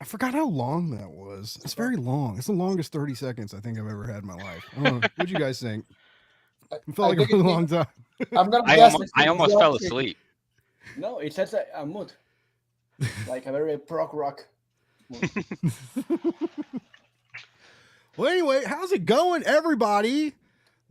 forgot how long that was. It's very long. It's the longest 30 seconds I think I've ever had in my life. I don't know. What'd you guys think? It felt like a really long time. I'm gonna I guess almost fell asleep. No, it sets a mood, like a very prog rock mood. Well, anyway, how's it going, everybody?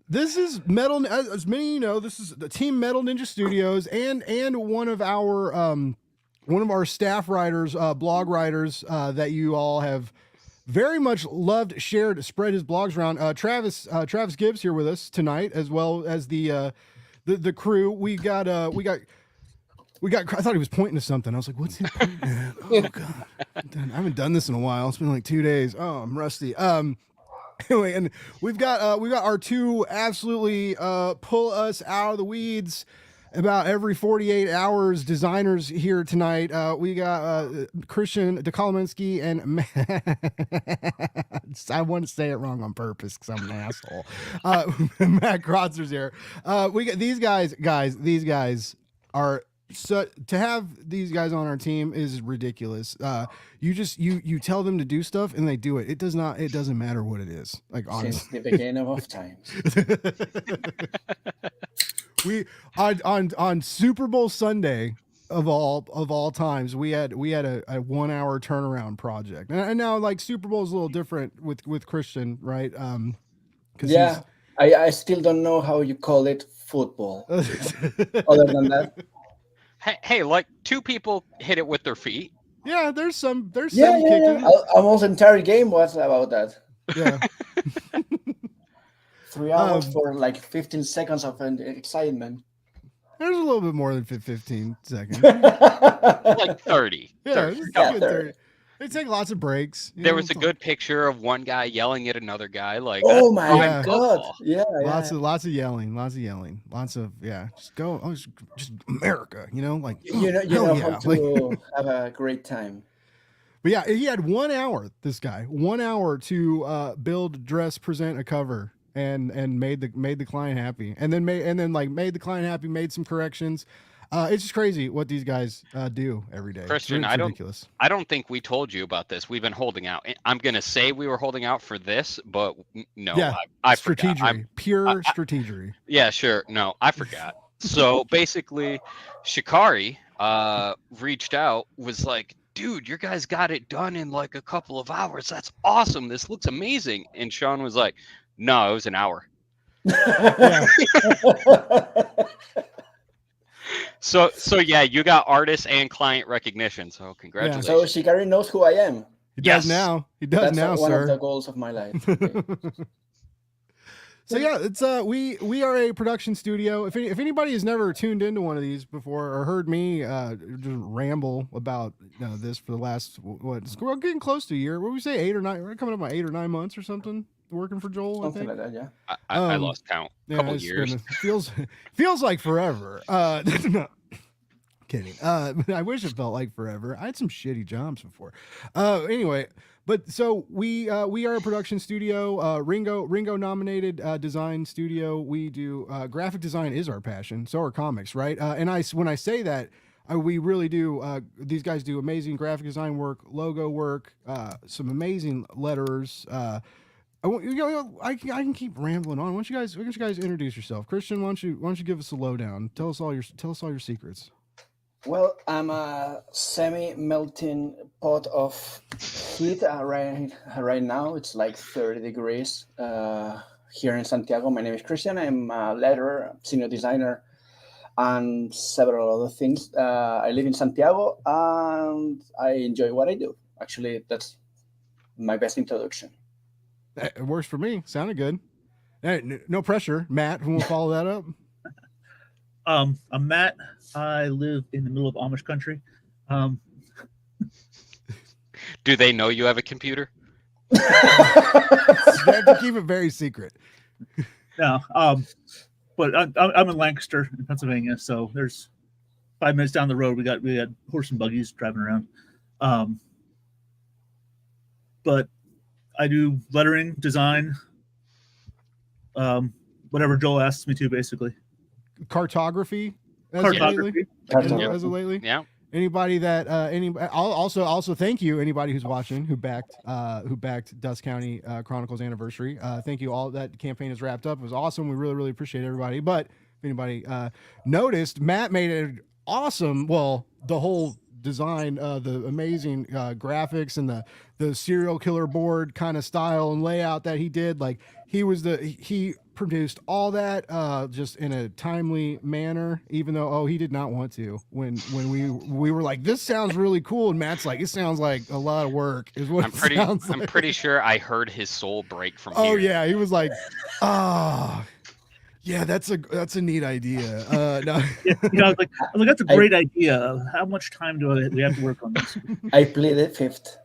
This is Metal. As many of you know, this is the Team Metal Ninja Studios, and one of our staff writers, blog writers that you all have very much loved, shared, spread his blogs around. Travis Gibbs here with us tonight, as well as the crew. We got. I thought he was pointing to something. I was like, "What's he pointing at?" Oh god, I haven't done this in a while. It's been like 2 days. Oh, I'm rusty. Anyway, and we've got our two absolutely pull us out of the weeds about every 48 hours designers here tonight. We got Christian DeKolominsky and I want to say it wrong on purpose because I'm an asshole. Matt Krotzer's here. We got these guys. These guys are. So to have these guys on our team is ridiculous. You tell them to do stuff and they do it. It doesn't matter what it is. Like honestly. Since the beginning of times. We on Super Bowl Sunday of all times, we had a 1 hour turnaround project. And now like Super Bowl is a little different with Christian, right? Yeah. I still don't know how you call it football. Other than that. Hey, like two people hit it with their feet. Yeah, there's some kicking. Almost entire game was about that. Yeah. 3 hours for like 15 seconds of excitement. There's a little bit more than 15 seconds. Like 30. Yeah, 30. They take lots of breaks. There was a good picture of one guy yelling at another guy. Like, oh my god! Yeah, lots of yelling. Lots of just go. Oh, just America, like you know how to have a great time. But yeah, he had 1 hour. This guy 1 hour to build, dress, present a cover, and made the client happy, and then made the client happy. Made some corrections. It's just crazy what these guys do every day. Christian, I don't think we told you about this. We've been holding out. I'm gonna say we were holding out for this, but no, yeah, I forgot. Pure strategery. Yeah, sure. No, I forgot. So basically, Shikari reached out, was like, "Dude, your guys got it done in like a couple of hours. That's awesome. This looks amazing." And Sean was like, "No, it was an hour." So yeah, you got artist and client recognition. So congratulations. So Shikari knows who I am. He does now. He does That's now, one sir. of the goals of my life. Okay. So yeah, it's we are a production studio. If anybody has never tuned into one of these before or heard me just ramble about this for the last we're getting close to a year. What would we say, 8 or 9? We're coming up on 8 or 9 months or something. Working for Joel, something I think. Like that, yeah. I lost count. A couple years. Feels like forever. No, kidding. I wish it felt like forever. I had some shitty jobs before. Anyway, but so we are a production studio. Ringo nominated design studio. We do graphic design is our passion. So are comics, right? And when I say that. We really do. These guys do amazing graphic design work, logo work, some amazing letterers. I can keep rambling on. Why don't you guys introduce yourself? Christian, why don't you give us a lowdown? Tell us all your secrets. Well, I'm a semi-melting pot of heat right now. It's like 30 degrees here in Santiago. My name is Christian. I'm a letterer, senior designer, and several other things. I live in Santiago, and I enjoy what I do. Actually, that's my best introduction. It works for me. Sounded good. Hey, no pressure. Matt, who will follow that up? I'm Matt. I live in the middle of Amish country. Do they know you have a computer? You have to keep it very secret. No, but I'm in Lancaster, in Pennsylvania. So there's 5 minutes down the road. We got horse and buggies driving around. But I do lettering, design, whatever Joel asks me to, basically. Cartography. Cartography. As of lately. Yeah. Anybody that also thank you anybody who's watching who backed Dust County Chronicles anniversary. Thank you all. That campaign is wrapped up. It was awesome. We really appreciate everybody. But if anybody noticed, Matt made it awesome. Well, the whole design, the amazing graphics and the serial killer board kind of style and layout that he did. Like he produced all that just in a timely manner, even though he did not want to. When we were like, this sounds really cool, and Matt's like, it sounds like a lot of work is what I'm pretty sure I heard his soul break from here. Yeah, he was like, yeah, that's a neat idea. No. I was like, that's a great idea. How much time do we have to work on this? I pleaded fifth.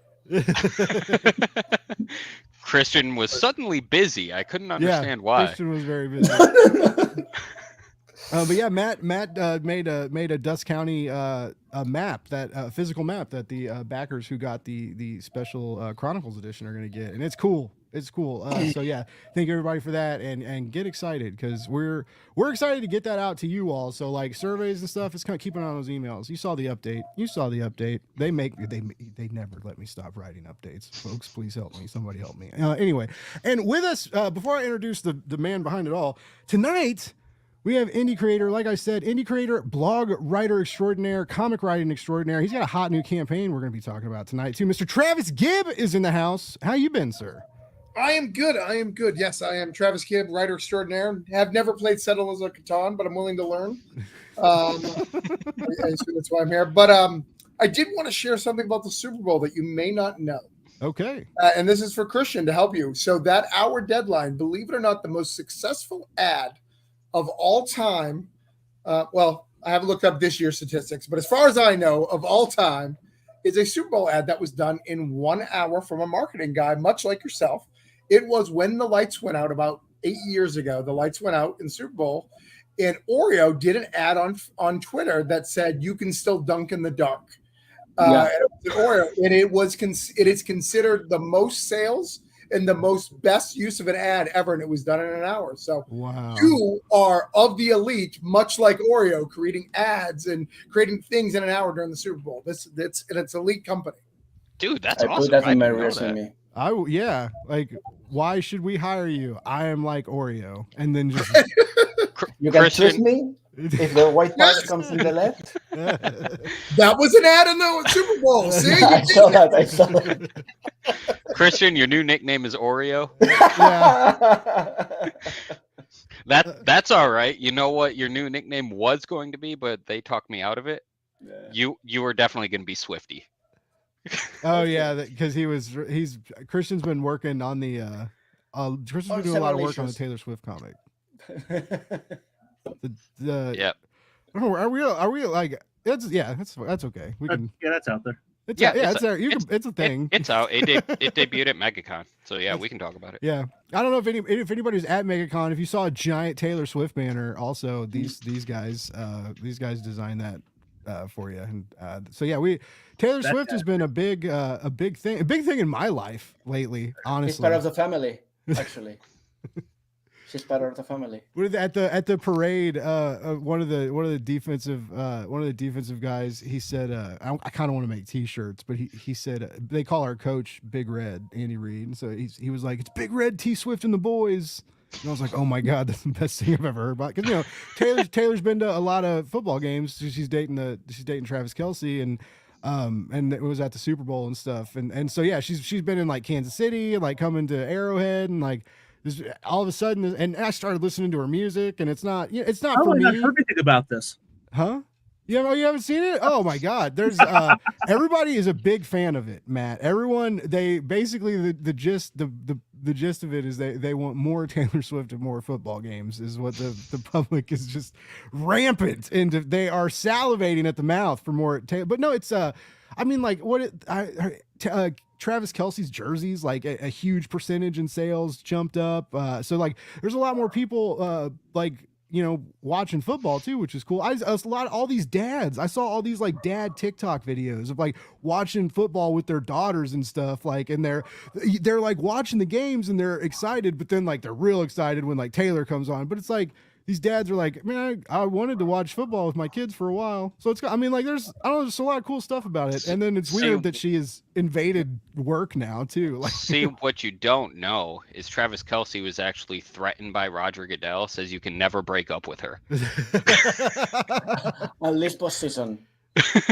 Christian was suddenly busy. I couldn't understand why. Christian was very busy. But yeah, Matt made a Dust County a map, that physical map that the backers who got the special Chronicles edition are going to get, and it's cool. It's cool. So yeah, thank everybody for that, and get excited because we're excited to get that out to you all. So like surveys and stuff, it's kind of keeping on those emails. You saw the update. They never let me stop writing updates. Folks, please help me. Somebody help me. Anyway, and with us before I introduce the man behind it all tonight. We have indie creator, like I said, indie creator, blog writer extraordinaire, comic writing extraordinaire. He's got a hot new campaign we're going to be talking about tonight, too. Mr. Travis Gibb is in the house. How you been, sir? I am good. Yes, I am Travis Gibb, writer extraordinaire. Have never played Settlers of Catan, but I'm willing to learn. I assume that's why I'm here. But I did want to share something about the Super Bowl that you may not know. Okay. And this is for Christian to help you. So that hour deadline, believe it or not, the most successful ad of all time, well, I haven't looked up this year's statistics, but as far as I know, of all time, is a Super Bowl ad that was done in 1 hour from a marketing guy, much like yourself. It was when the lights went out about 8 years ago. The lights went out in Super Bowl, and Oreo did an ad on Twitter that said, "You can still dunk in the dark." And it was Oreo, and it is considered the most sales and the most best use of an ad ever, and it was done in an hour. So wow. You are of the elite, much like Oreo, creating ads and creating things in an hour during the Super Bowl. It's elite company. Dude, that's awesome. I put that in my didn't know that. resume. Like, why should we hire you? I am like Oreo, and then just You can Christian- twist me if the white part comes in the left. That was an ad in the Super Bowl. See, I saw that. Christian, your new nickname is Oreo. yeah. That's all right. You know what your new nickname was going to be, but they talked me out of it. Yeah. You were definitely going to be Swifty. Oh yeah, because Christian's been working on the Christian's been doing a lot of work on the Taylor Swift comic. Yeah. I don't know, are we like that's okay. We can That's out there. it's there. It's a thing. It's out. It debuted at MegaCon, so yeah, we can talk about it. Yeah, I don't know if anybody's at MegaCon. If you saw a giant Taylor Swift banner, also these guys designed that for you, and so yeah, Taylor Swift has been a big thing in my life lately. Honestly, She's part of the family, actually. She's part of the family. At the parade, one of the defensive guys, he said, I kind of want to make T-shirts, but he said they call our coach Big Red, Andy Reid, and so he was like, it's Big Red, T Swift and the boys. And I was like, oh my god, that's the best thing I've ever heard about. Because Taylor's been to a lot of football games. She's dating Travis Kelce, and it was at the Super Bowl and stuff. And so yeah, she's been in like Kansas City, like coming to Arrowhead, and like. All of a sudden, and I started listening to her music, and it's not for me. I've heard anything about this. Huh? You haven't seen it? Oh my God! There's everybody is a big fan of it, Matt. Everyone, they basically the gist of it is they want more Taylor Swift and more football games is what the public is just rampant, and they are salivating at the mouth for more. But no, it's I mean like Travis Kelce's jerseys, like a huge percentage in sales jumped up. So like there's a lot more people watching football too, which is cool. All these dads. I saw all these like dad TikTok videos of like watching football with their daughters and stuff. Like, and they're like watching the games and they're excited, but then like they're real excited when like Taylor comes on. But it's like these dads are like, man, I wanted to watch football with my kids for a while. So it's, I mean, like there's a lot of cool stuff about it. And then it's weird that she has invaded work now too. Like, see, what you don't know is Travis Kelce was actually threatened by Roger Goodell, says you can never break up with her. Unless postseason.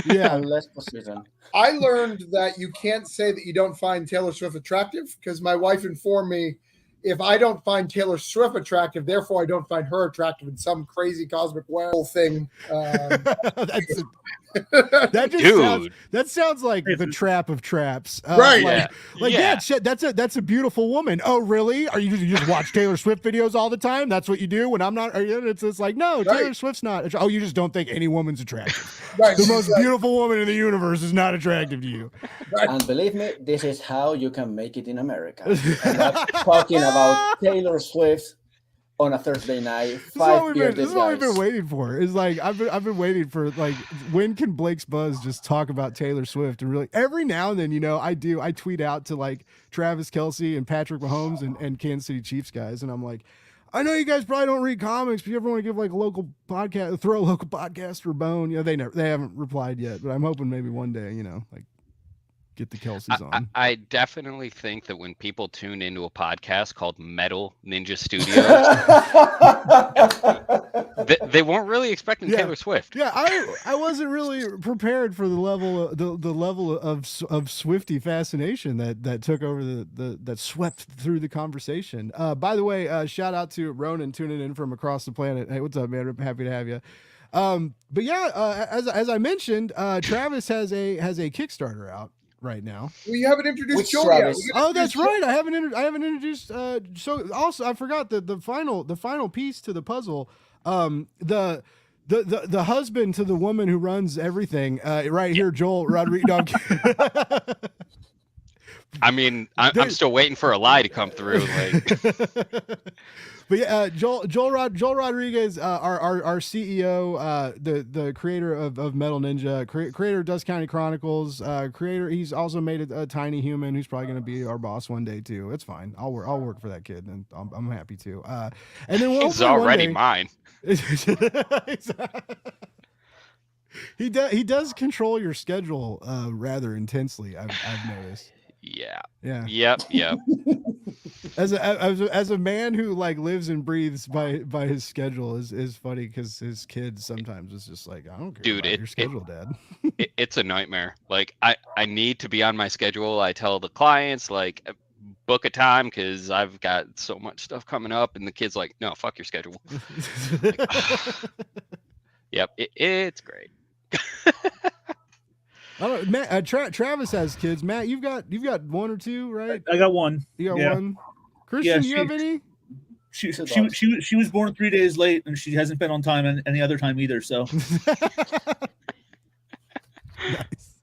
yeah. Unless postseason. I learned that you can't say that you don't find Taylor Swift attractive because my wife informed me if I don't find Taylor Swift attractive, therefore I don't find her attractive in some crazy cosmic werewolf thing. That sounds like the trap of traps, right? That's a beautiful woman. Oh, really? Are you just watch Taylor Swift videos all the time? That's what you do when I'm not. It's like no, Taylor Swift's not. Oh, you just don't think any woman's attractive. Right. The most beautiful woman in the universe is not attractive to you. Right. And believe me, this is how you can make it in America. I'm not talking about Taylor Swift on a Thursday night. This is what we've been waiting for. Is like I've been waiting for, like, when can Blake's Buzz just talk about Taylor Swift? And really every now and then, I tweet out to like Travis Kelce and Patrick Mahomes and Kansas City Chiefs guys, and I'm like, I know you guys probably don't read comics, but you ever want to give like a local podcast, throw a local podcaster a bone? They haven't replied yet, but I'm hoping maybe one day, like, get the Kelce's on. I definitely think that when people tune into a podcast called Metal Ninja Studios, they weren't really expecting Taylor Swift. Yeah, I wasn't really prepared for the level of Swiftie fascination that took over that swept through the conversation. By the way, shout out to Ronan tuning in from across the planet. Hey, what's up, man? I'm happy to have you. But yeah, as I mentioned, Travis has a Kickstarter out right now. We haven't introduced Joel yet. Oh, that's right. I haven't introduced. So also, I forgot the final piece to the puzzle. The husband to the woman who runs everything. Right here, Joel Rodriguez. I mean, I'm still waiting for a lie to come through. Like. But yeah, Joel Rodriguez, our CEO, the creator of Metal Ninja, creator of Dust County Chronicles, he's also made a tiny human who's probably going to be our boss one day too. It's fine. I'll work for that kid, and I'm happy to. And then he's already mine. He does control your schedule rather intensely. I've noticed. Yeah. Yep. As a man who like lives and breathes by his schedule is funny because his kids sometimes is just like, I don't care about your schedule, Dad. It's a nightmare. Like I need to be on my schedule. I tell the clients like book a time because I've got so much stuff coming up, and the kid's like, no, fuck your schedule. Like, yep, it's great. I don't, Matt, Travis has kids. Matt, you've got one or two, right? I got one. You got one. Christian, do you have any? She was born 3 days late, and she hasn't been on time any other time either. So. Nice.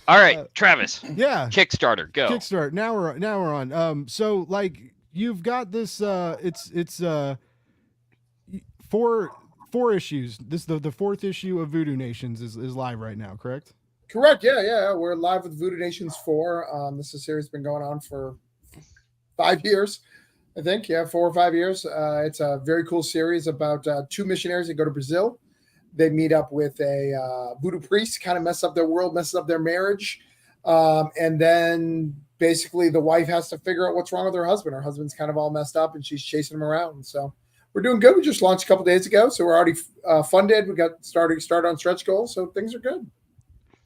All right, Travis. Yeah. Kickstarter, go. Kickstart. Now we're on. So like you've got this. It's four issues. This the fourth issue of Voodoo Nations is live right now, correct? Correct. Yeah. We're live with Voodoo Nations 4. This is a series been going on for 5 years, I think. Yeah, 4 or 5 years. It's a very cool series about 2 missionaries that go to Brazil. They meet up with a voodoo priest, kind of messes up their world, messes up their marriage. And then basically the wife has to figure out what's wrong with her husband. Her husband's kind of all messed up and she's chasing him around. So we're doing good. We just launched a couple days ago. So we're already funded. We got started on stretch goals. So things are good.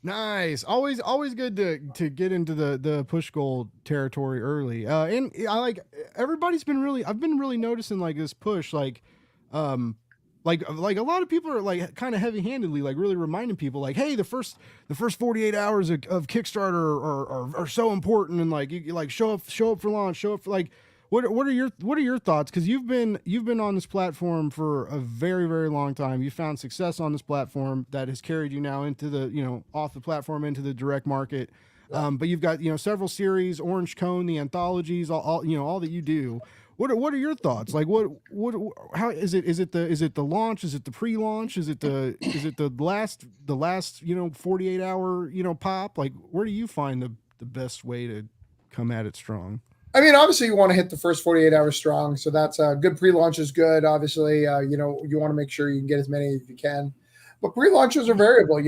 Nice. Always good to get into the push goal territory early. And I like everybody's been really, I've been really noticing like this push, like a lot of people are like kind of heavy-handedly like really reminding people like, hey, the first 48 hours of Kickstarter are so important, and like you like show up for launch, show up for like what are your thoughts, because you've been on this platform for a very, very long time. You found success on this platform that has carried you now into the off the platform into the direct market. But you've got several series, Orange Cone, the anthologies, all that you do. What are your thoughts? Like how is it? Is it the launch? Is it the pre-launch? Is it the last 48 hour pop? Like where do you find the best way to come at it strong? I mean, obviously you want to hit the first 48 hours strong. So that's good. Pre-launch is good. Obviously, you want to make sure you can get as many as you can. But pre-launches are variable.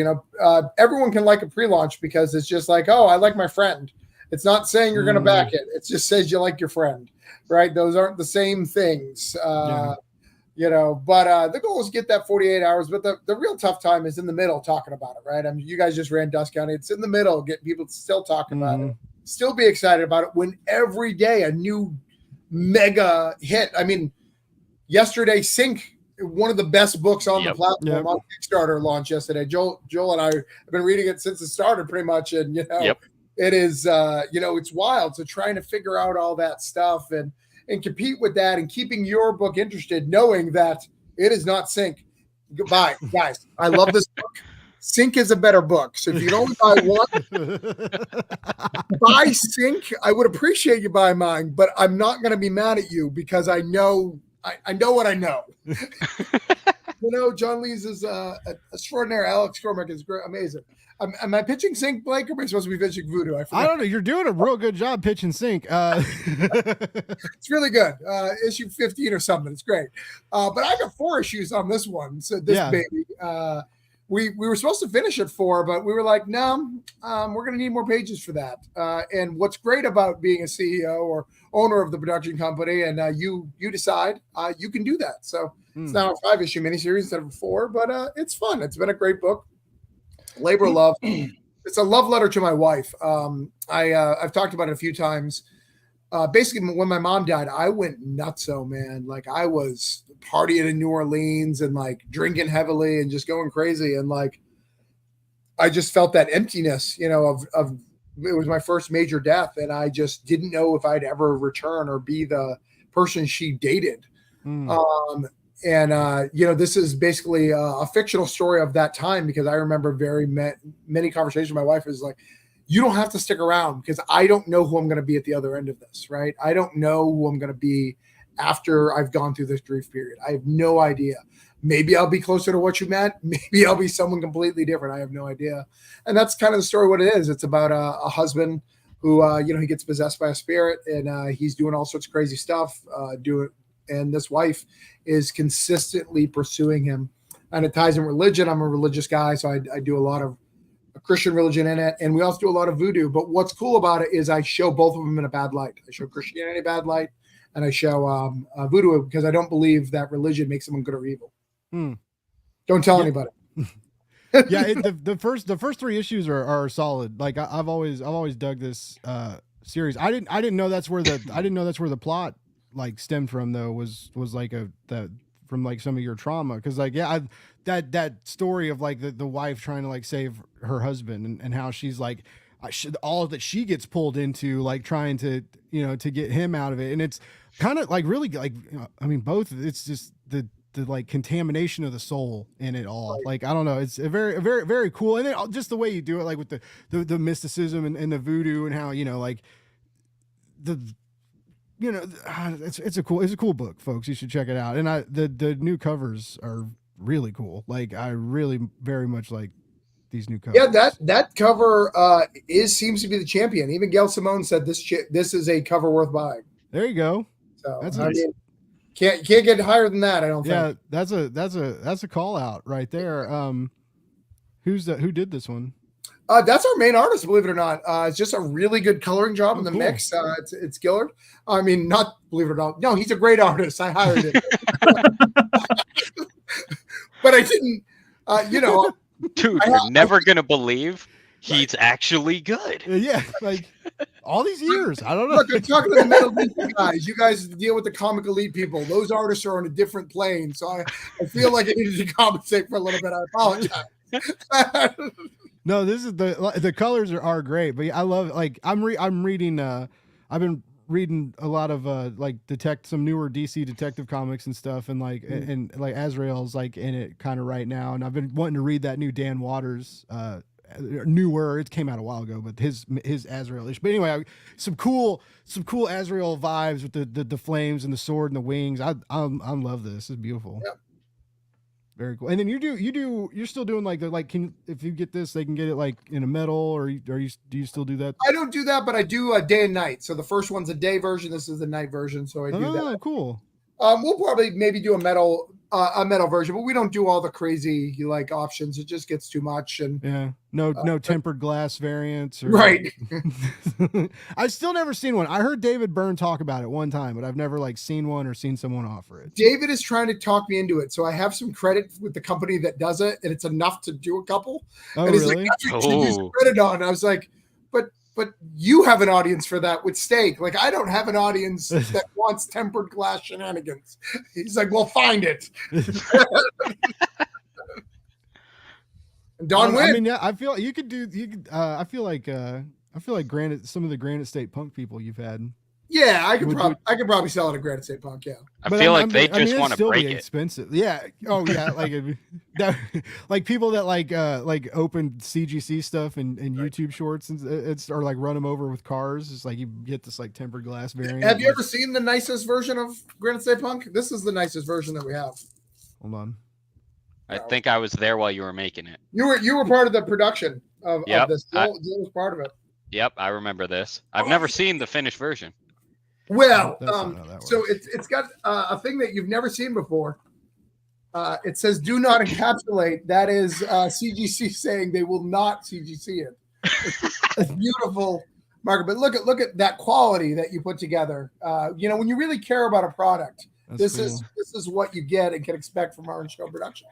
Everyone can like a pre-launch because it's just like, oh, I like my friend. It's not saying you're going to back it. It just says you like your friend, right? Those aren't the same things, But the goal is to get that 48 hours. But the real tough time is in the middle talking about it, right? I mean, you guys just ran Dust County. It's in the middle, getting people to still talk about it. Still be excited about it when every day a new mega hit. I mean, yesterday, Sync, one of the best books on the platform on Kickstarter launched yesterday. Joel and I have been reading it since it started pretty much. And, it is, it's wild. So trying to figure out all that stuff and compete with that and keeping your book interested, knowing that it is not Sync. Goodbye, guys. I love this book. Sync is a better book. So if you can only buy one, buy Sync. I would appreciate you buying mine, but I'm not going to be mad at you because I know what I know. John Lees is extraordinary. Alex Cormack is great, amazing. Am I pitching Sync, Blake, or am I supposed to be pitching Voodoo? I don't know. You're doing a real good job pitching Sync. It's really good. Issue 15 or something. It's great. But I got 4 issues on this one. So this baby. We were supposed to finish at 4, but we were like, no, we're going to need more pages for that. And what's great about being a CEO or owner of the production company, and you decide, you can do that. So it's now a 5-issue miniseries instead of 4, but it's fun. It's been a great book. Labor of Love. It's a love letter to my wife. I've talked about it a few times. Basically, when my mom died, I went nutso, man. Like I was partying in New Orleans and like drinking heavily and just going crazy. And like, I just felt that emptiness, of it was my first major death. And I just didn't know if I'd ever return or be the person she dated. This is basically a fictional story of that time because I remember many conversations with my wife is like, you don't have to stick around because I don't know who I'm going to be at the other end of this, right? I don't know who I'm going to be after I've gone through this grief period. I have no idea. Maybe I'll be closer to what you met. Maybe I'll be someone completely different. I have no idea. And that's kind of the story, what it is. It's about a husband who, he gets possessed by a spirit and he's doing all sorts of crazy stuff, and this wife is consistently pursuing him. And it ties in religion. I'm a religious guy, so I do a lot of Christian religion in it. And we also do a lot of voodoo. But what's cool about it is I show both of them in a bad light. I show Christianity bad light, and I show voodoo because I don't believe that religion makes someone good or evil. Don't tell anybody. The first 3 issues are solid. Like I've always dug this series. I didn't know that's where the plot like stemmed from though was like from like some of your trauma because like that story of like the wife trying to like save her husband and how she's like all that she gets pulled into like trying to to get him out of it, and it's kind of like really like I mean both it's just the like contamination of the soul in it all. Like I don't know, it's a very very very cool, and then just the way you do it like with the mysticism and the voodoo and how like it's a cool book, folks. You should check it out. And the new covers are really cool. Like I really very much like these new covers. Yeah, that cover seems to be the champion. Even Gail Simone said this is a cover worth buying. There you go. So that's I mean, can't get higher than that. I don't think. Yeah, that's a call out right there. Who did this one? That's our main artist, believe it or not. It's just a really good coloring job in the mix. It's Gillard. I mean, not believe it or not. No, he's a great artist. I hired him. But I didn't, Dude, you're never going to believe he's actually good. Yeah, like all these years. I don't know. Look, I'm talking to the Metal Elite guys. You guys deal with the comic elite people. Those artists are on a different plane. So I feel like I needed to compensate for a little bit. I apologize. No, this is the colors are great, but I love like I'm reading I've been reading a lot of like some newer DC detective comics and stuff, and like and like Azrael's like in it kind of right now, and I've been wanting to read that new Dan Waters newer. It came out a while ago, but his Azrael-ish. But anyway, some cool Azrael vibes with the flames and the sword and the wings. I love this. It's beautiful. Yeah. Very cool. And then you're still doing like if you get this, they can get it like in a metal, or do you still do that? I don't do that, but I do a day and night. So the first one's a day version. This is the night version. So I do that. Oh, cool. We'll probably maybe do a metal version, but we don't do all the crazy like options. It just gets too much. And Yeah, no tempered glass variants. Or, right. I've still never seen one. I heard David Byrne talk about it one time, but I've never like seen one or seen someone offer it. David is trying to talk me into it, so I have some credit with the company that does it, and it's enough to do a couple. Oh, and he's really? like, "That's what you use credit on." And I was like, but you have an audience for that with steak. Like, I don't have an audience that wants tempered glass shenanigans. He's like, well, find it. Don Wynn. I mean, yeah, I feel you could do. I feel like some of the Granite State punk people you've had. Yeah, I could probably sell it at Granite State Punk. Yeah, I feel like they just want to break it. Expensive. Yeah. Oh yeah. Like people that like open CGC stuff and YouTube shorts and it's or like run them over with cars. It's like you get this like tempered glass variant. Have you ever seen the nicest version of Granite State Punk? This is the nicest version that we have. Hold on. I think I was there while you were making it. You were part of the production of this. Joel was part of it. Yep, I remember this. I've never seen the finished version. Well, That's so it's got a thing that you've never seen before. It says "Do not encapsulate." That is CGC saying they will not CGC it. It's beautiful, Margaret. But look at that quality that you put together. When you really care about a product, this is what you get and can expect from Orange Show Production.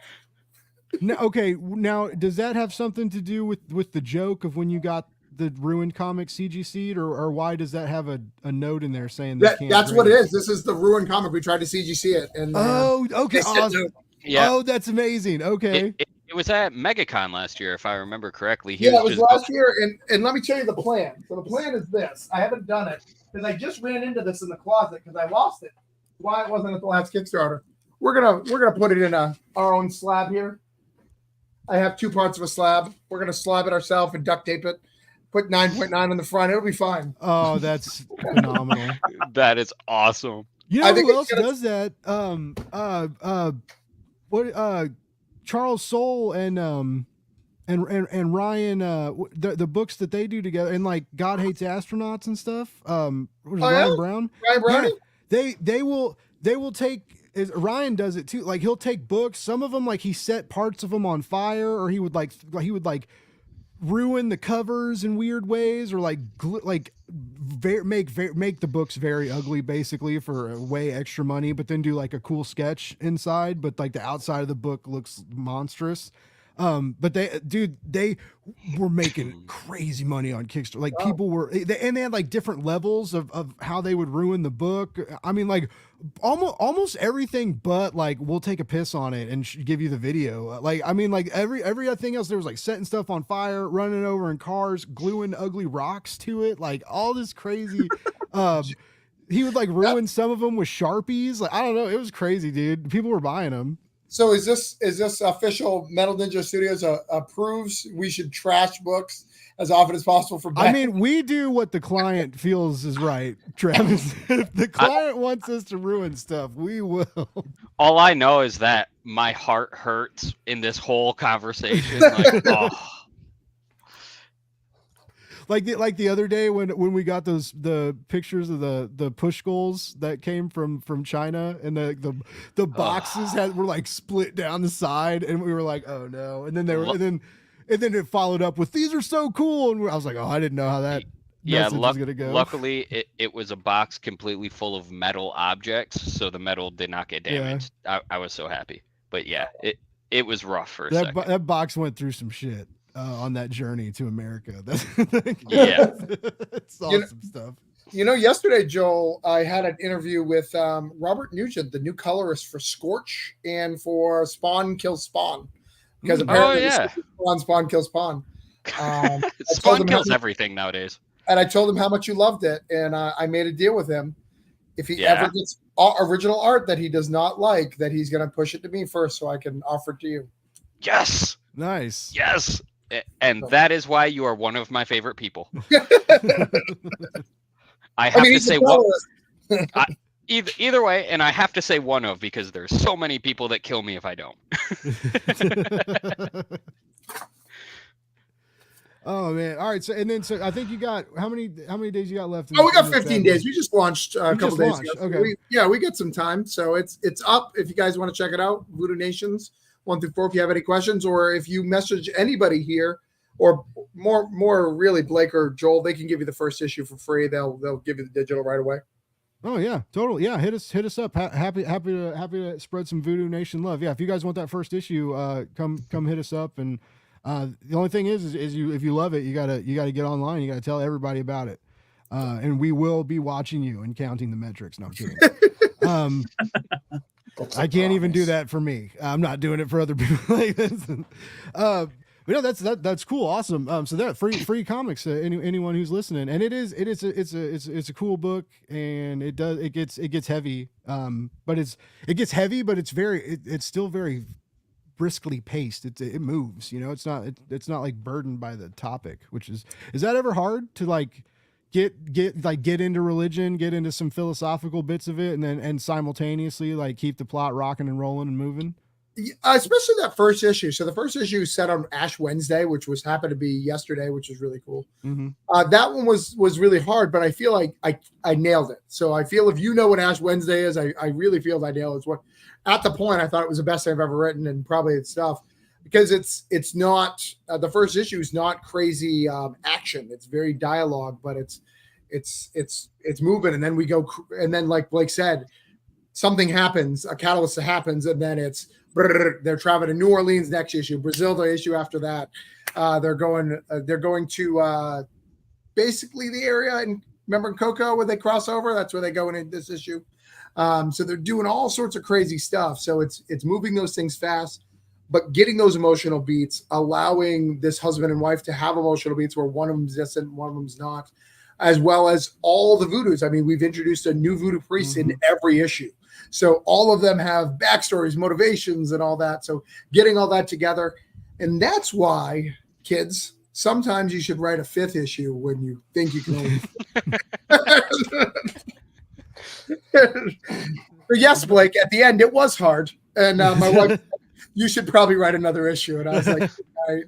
Now does that have something to do with the joke of when you got the Ruined Comic CGC'd, or why does that have a note in there saying that's what it is? This is the Ruined Comic. We tried to CGC it, and okay, awesome. Yeah. Oh, that's amazing. Okay, it was at MegaCon last year, if I remember correctly. It was last year, and let me tell you the plan. So the plan is this: I haven't done it because I just ran into this in the closet because I lost it. Why it wasn't at the last Kickstarter? We're gonna put it in our own slab here. I have 2 parts of a slab. We're gonna slab it ourselves and duct tape it. Put 9.9 on the front. It'll be fine. Oh, that's phenomenal. That is awesome. You know who else does that? Charles Soule and Ryan, the books that they do together, and like God Hates Astronauts and stuff. Ryan Brown. Ryan Brown. Yeah, they will take. Ryan does it too. Like he'll take books. Some of them, like he set parts of them on fire, or he would ruin the covers in weird ways, or make the books very ugly basically for way extra money, but then do like a cool sketch inside, but like the outside of the book looks monstrous. But they were making crazy money on Kickstarter. Like people were, and they had like different levels of how they would ruin the book. I mean, like almost everything, but like we'll take a piss on it and give you the video. Like, I mean, like everything else, there was like setting stuff on fire, running over in cars, gluing ugly rocks to it, like all this crazy. He would like ruin some of them with Sharpies. Like, I don't know. It was crazy, dude. People were buying them. So is this official Metal Ninja Studios approves we should trash books as often as possible for I mean, we do what the client feels is right, Travis. If the client wants us to ruin stuff, we will. All I know is that my heart hurts in this whole conversation. Like, Like the other day when we got the pictures of the push goals that came from China, and the boxes were like split down the side, and we were like, oh no, and then and then it followed up with, these are so cool, and I was like, oh, I didn't know how that message was gonna go. Luckily it was a box completely full of metal objects, so the metal did not get damaged. Yeah. I was so happy, but yeah, it was rough for a second. That box went through some shit. On that journey to America. That's awesome stuff. Yesterday, Joel, I had an interview with Robert Nugent, the new colorist for Scorch and for Spawn Kills Spawn. Because apparently Spawn Kills Spawn. Spawn kills everything nowadays. And I told him how much you loved it, and I made a deal with him. If he ever gets original art that he does not like, that he's going to push it to me first so I can offer it to you. Yes. Nice. Yes. And that is why you are one of my favorite people. I have to say, either way, and I have to say one of, because there's so many people that kill me if I don't. Oh man! All right, so I think you got how many days you got left? Oh, we got 15 days. We just launched a couple days ago. Okay. We get some time, so it's up. If you guys want to check it out, Voodoo Nations 1 through 4. If you have any questions, or if you message anybody here, or more really Blake or Joel, they can give you the first issue for free. They'll give you the digital right away. Oh yeah, totally. Yeah, hit us up. Happy to spread some Voodoo Nation love. Yeah, if you guys want that first issue, come hit us up. And the only thing is you, if you love it, you gotta get online. You gotta tell everybody about it. And we will be watching you and counting the metrics. No, I'm kidding. I can't even do that for me. I'm not doing it for other people like this. But no, that's cool, awesome. So that free comics to anyone who's listening, and it's a cool book, and it gets heavy. But it's heavy, but it's still very briskly paced. It moves. You know, it's not like burdened by the topic. Which is that ever hard to like get into religion, get into some philosophical bits of it, and simultaneously like keep the plot rocking and rolling and moving? Especially that first issue. So the first issue is set on Ash Wednesday, which happened to be yesterday, which is really cool. Mm-hmm. That one was really hard, but I feel like I nailed it. So I feel if you know what Ash Wednesday is, I really feel I nailed it. It's what at the point I thought it was the best I've ever written, and probably its stuff, because it's not the first issue is not crazy action. It's very dialogue, but it's moving, and then we go, and then like Blake said, something happens, a catalyst happens, and then they're traveling to New Orleans next issue, Brazil the issue after that. They're going to basically the area, and remember in Coco where they cross over? That's where they go in this issue. So they're doing all sorts of crazy stuff. So it's moving those things fast, but getting those emotional beats, allowing this husband and wife to have emotional beats where one of them's distant, one of them's not, as well as all the voodoos. I mean, we've introduced a new voodoo priest in every issue. So all of them have backstories, motivations, and all that. So getting all that together. And that's why, kids, sometimes you should write a 5th issue when you think you can only. But yes, Blake, at the end, it was hard. And my wife, you should probably write another issue. And I was like, all right.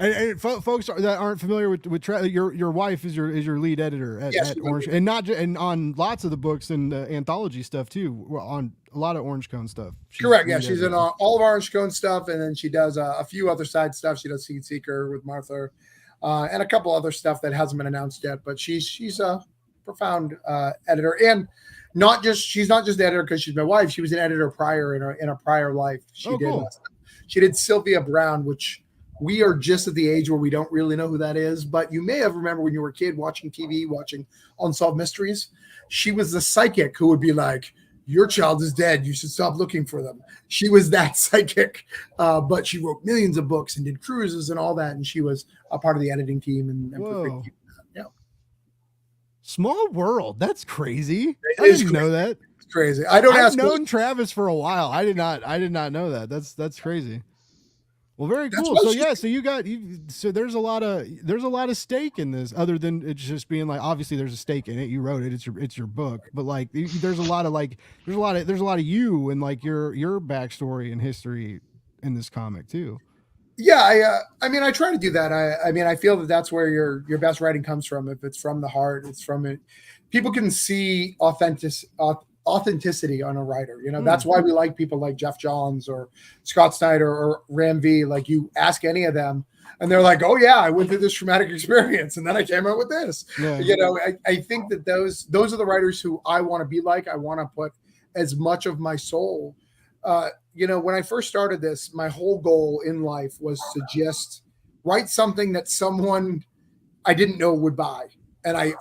And folks that aren't familiar with your wife is your lead editor at Orange, and on lots of the books and the anthology stuff too, on a lot of Orange Cone stuff. Correct. Yeah, she's in all of Orange Cone stuff, and then she does a few other side stuff. She does Seed Seeker with Martha, and a couple other stuff that hasn't been announced yet. But she's a profound editor, and she's not just the editor because she's my wife. She was an editor prior in a prior life. She did Sylvia Brown, which. We are just at the age where we don't really know who that is, but you may have remembered when you were a kid watching TV, watching Unsolved Mysteries. She was the psychic who would be like, your child is dead. You should stop looking for them. She was that psychic, but she wrote millions of books and did cruises and all that. And she was a part of the editing team. And yeah. Small world. That's crazy. I didn't know that. It's crazy. I've known Travis for a while. I did not know that. That's crazy. Well, very cool. So yeah, so there's a lot of stake in this, other than it's just being like, obviously there's a stake in it. You wrote it. It's your book, but like there's a lot of you and like your backstory and history in this comic too. Yeah, I mean, I try to do that. I mean, I feel that that's where your best writing comes from. If it's from the heart, it's from it. People can see authenticity on a writer. You know, that's why we like people like Jeff Johns or Scott Snyder or Ram V. Like, you ask any of them and they're like, oh yeah, I went through this traumatic experience and then I came out with this. Yeah. You know, I think that those are the writers who I want to be like. I want to put as much of my soul. You know, when I first started this, my whole goal in life was to just write something that someone I didn't know would buy. And I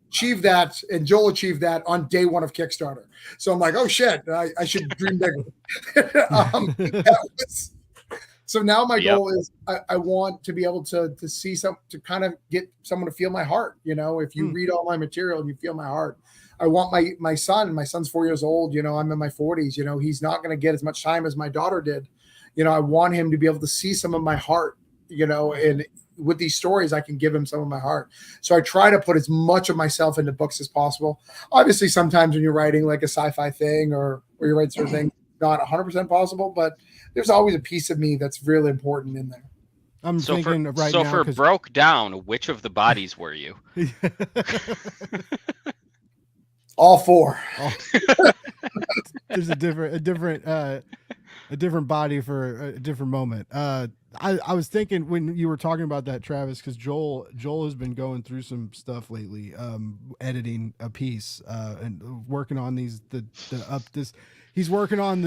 achieved that, and Joel achieved that on day one of Kickstarter. So I'm like, oh shit, I should dream bigger. So now my goal is I want to be able to see to kind of get someone to feel my heart. You know, if you read all my material and you feel my heart, I want my son's 4 years old. You know, I'm in my 40s. You know, he's not going to get as much time as my daughter did. You know, I want him to be able to see some of my heart, you know, and with these stories, I can give him some of my heart. So I try to put as much of myself into books as possible. Obviously, sometimes when you're writing like a sci-fi thing or you write certain things, not 100% possible, but there's always a piece of me that's really important in there. I'm So thinking for, right so now for 'cause- broke down, which of the bodies were you? All four. There's a different body for a different moment. I was thinking when you were talking about that, Travis, because Joel has been going through some stuff lately, editing a piece and working on he's working on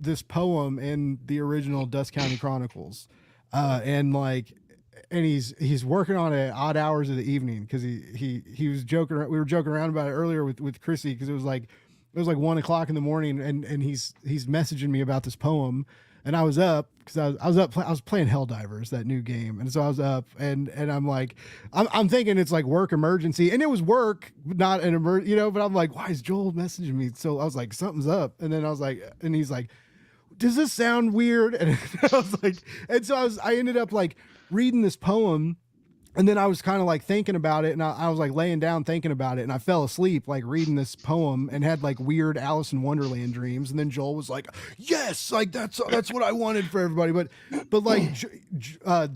this poem in the original Dust County Chronicles, and he's working on it at odd hours of the evening because he was joking. We were joking around about it earlier with Chrissy because it was like 1 o'clock in the morning and he's messaging me about this poem, and I was up because I was playing Helldivers, that new game, and so I was up and I'm like I'm thinking it's like work emergency, and it was work, not an emergency, but I'm like, why is Joel messaging me? So I was like, something's up, and then I was like, and he's like, does this sound weird? And I was like, and so I ended up like reading this poem. And then I was kind of like thinking about it, and I was like laying down thinking about it, and I fell asleep like reading this poem and had like weird Alice in Wonderland dreams. And then Joel was like, "Yes, like that's what I wanted for everybody." But like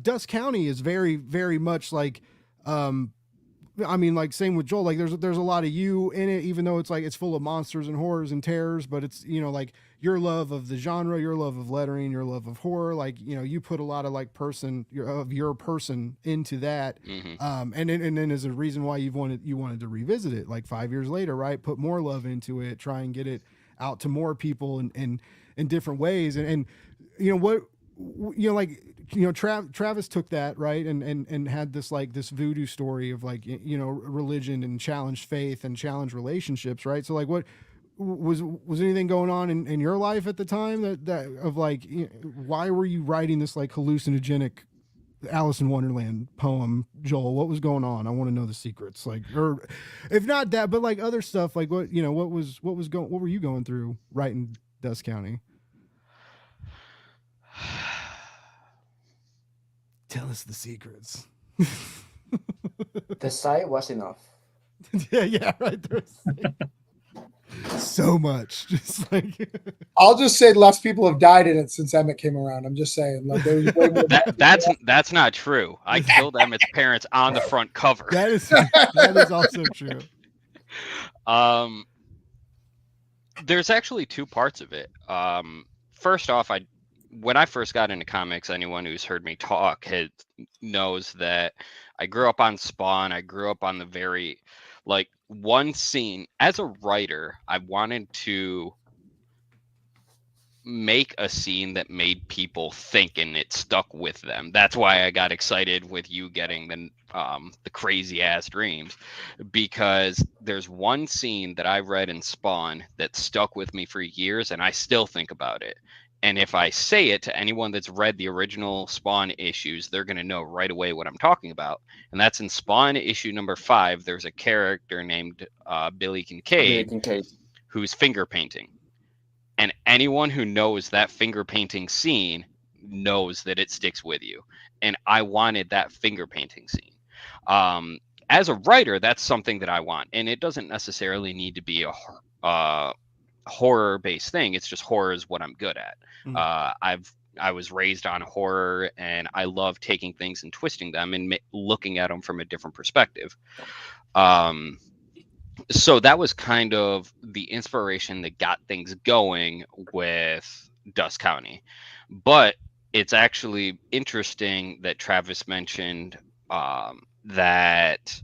Dust County is very, very much like, I mean, like same with Joel. Like there's a lot of you in it, even though it's like it's full of monsters and horrors and terrors. But it's like your love of the genre, your love of lettering, your love of horror. Like you put a lot of like your person into that. Mm-hmm. And then as a reason why you wanted to revisit it like 5 years later, right? Put more love into it, try and get it out to more people in different ways. And Travis took that, right, and had this like this voodoo story of like religion and challenged faith and challenged relationships, right? So like, what was anything going on in your life at the time that of like, why were you writing this like hallucinogenic Alice in Wonderland poem, Joel? What was going on? I want to know the secrets, like, or if not that, but like other stuff, like what were you going through writing Dust County? Tell us the secrets. The sight was enough. yeah, right. There's so much. Just like I'll just say less people have died in it since Emmett came around. I'm just saying. Like, there was way more that's not true. I killed Emmett's parents on the front cover. that is also true. There's actually two parts of it. First off, when I first got into comics, anyone who's heard me talk knows that I grew up on Spawn. I grew up on the very, like, one scene. As a writer, I wanted to make a scene that made people think, and it stuck with them. That's why I got excited with you getting the crazy ass dreams, because there's one scene that I read in Spawn that stuck with me for years, and I still think about it. And if I say it to anyone that's read the original Spawn issues, they're going to know right away what I'm talking about. And that's in Spawn issue number 5. There's a character named Billy Kincaid who's finger painting. And anyone who knows that finger painting scene knows that it sticks with you. And I wanted that finger painting scene. As a writer, that's something that I want. And it doesn't necessarily need to be a horror-based thing. It's just horror is what I'm good at. I was raised on horror, and I love taking things and twisting them and looking at them from a different perspective. So that was kind of the inspiration that got things going with Dust County. But it's actually interesting that Travis mentioned that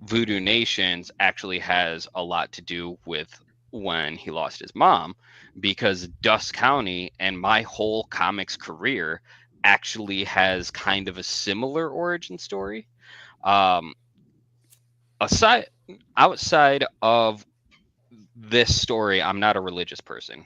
Voodoo Nations actually has a lot to do with when he lost his mom, because Dust County and my whole comics career actually has kind of a similar origin story. Outside of this story, I'm not a religious person.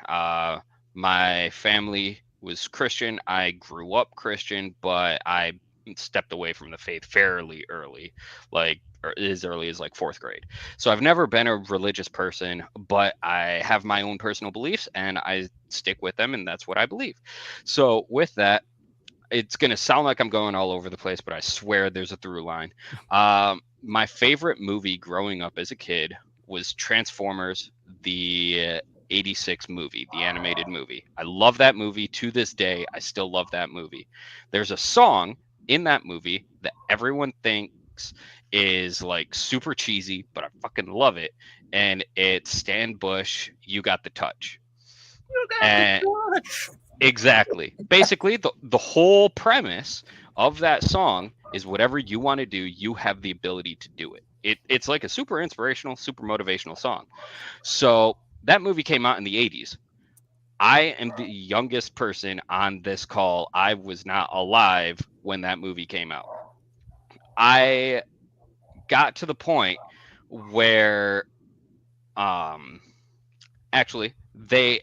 My family was Christian. I grew up Christian, but I stepped away from the faith fairly early, like as early as like 4th grade. So I've never been a religious person, but I have my own personal beliefs and I stick with them, and that's what I believe. So with that, it's going to sound like I'm going all over the place, but I swear there's a through line. My favorite movie growing up as a kid was Transformers, the 86 movie, the animated movie. I love that movie to this day. I still love that movie. There's a song in that movie that everyone thinks is like super cheesy, but I fucking love it. And it's Stan Bush, You Got the Touch. And exactly. Basically, the whole premise of that song is whatever you want to do, you have the ability to do it. It's like a super inspirational, super motivational song. So that movie came out in the 80s. I am the youngest person on this call. I was not alive when that movie came out. I got to the point where actually they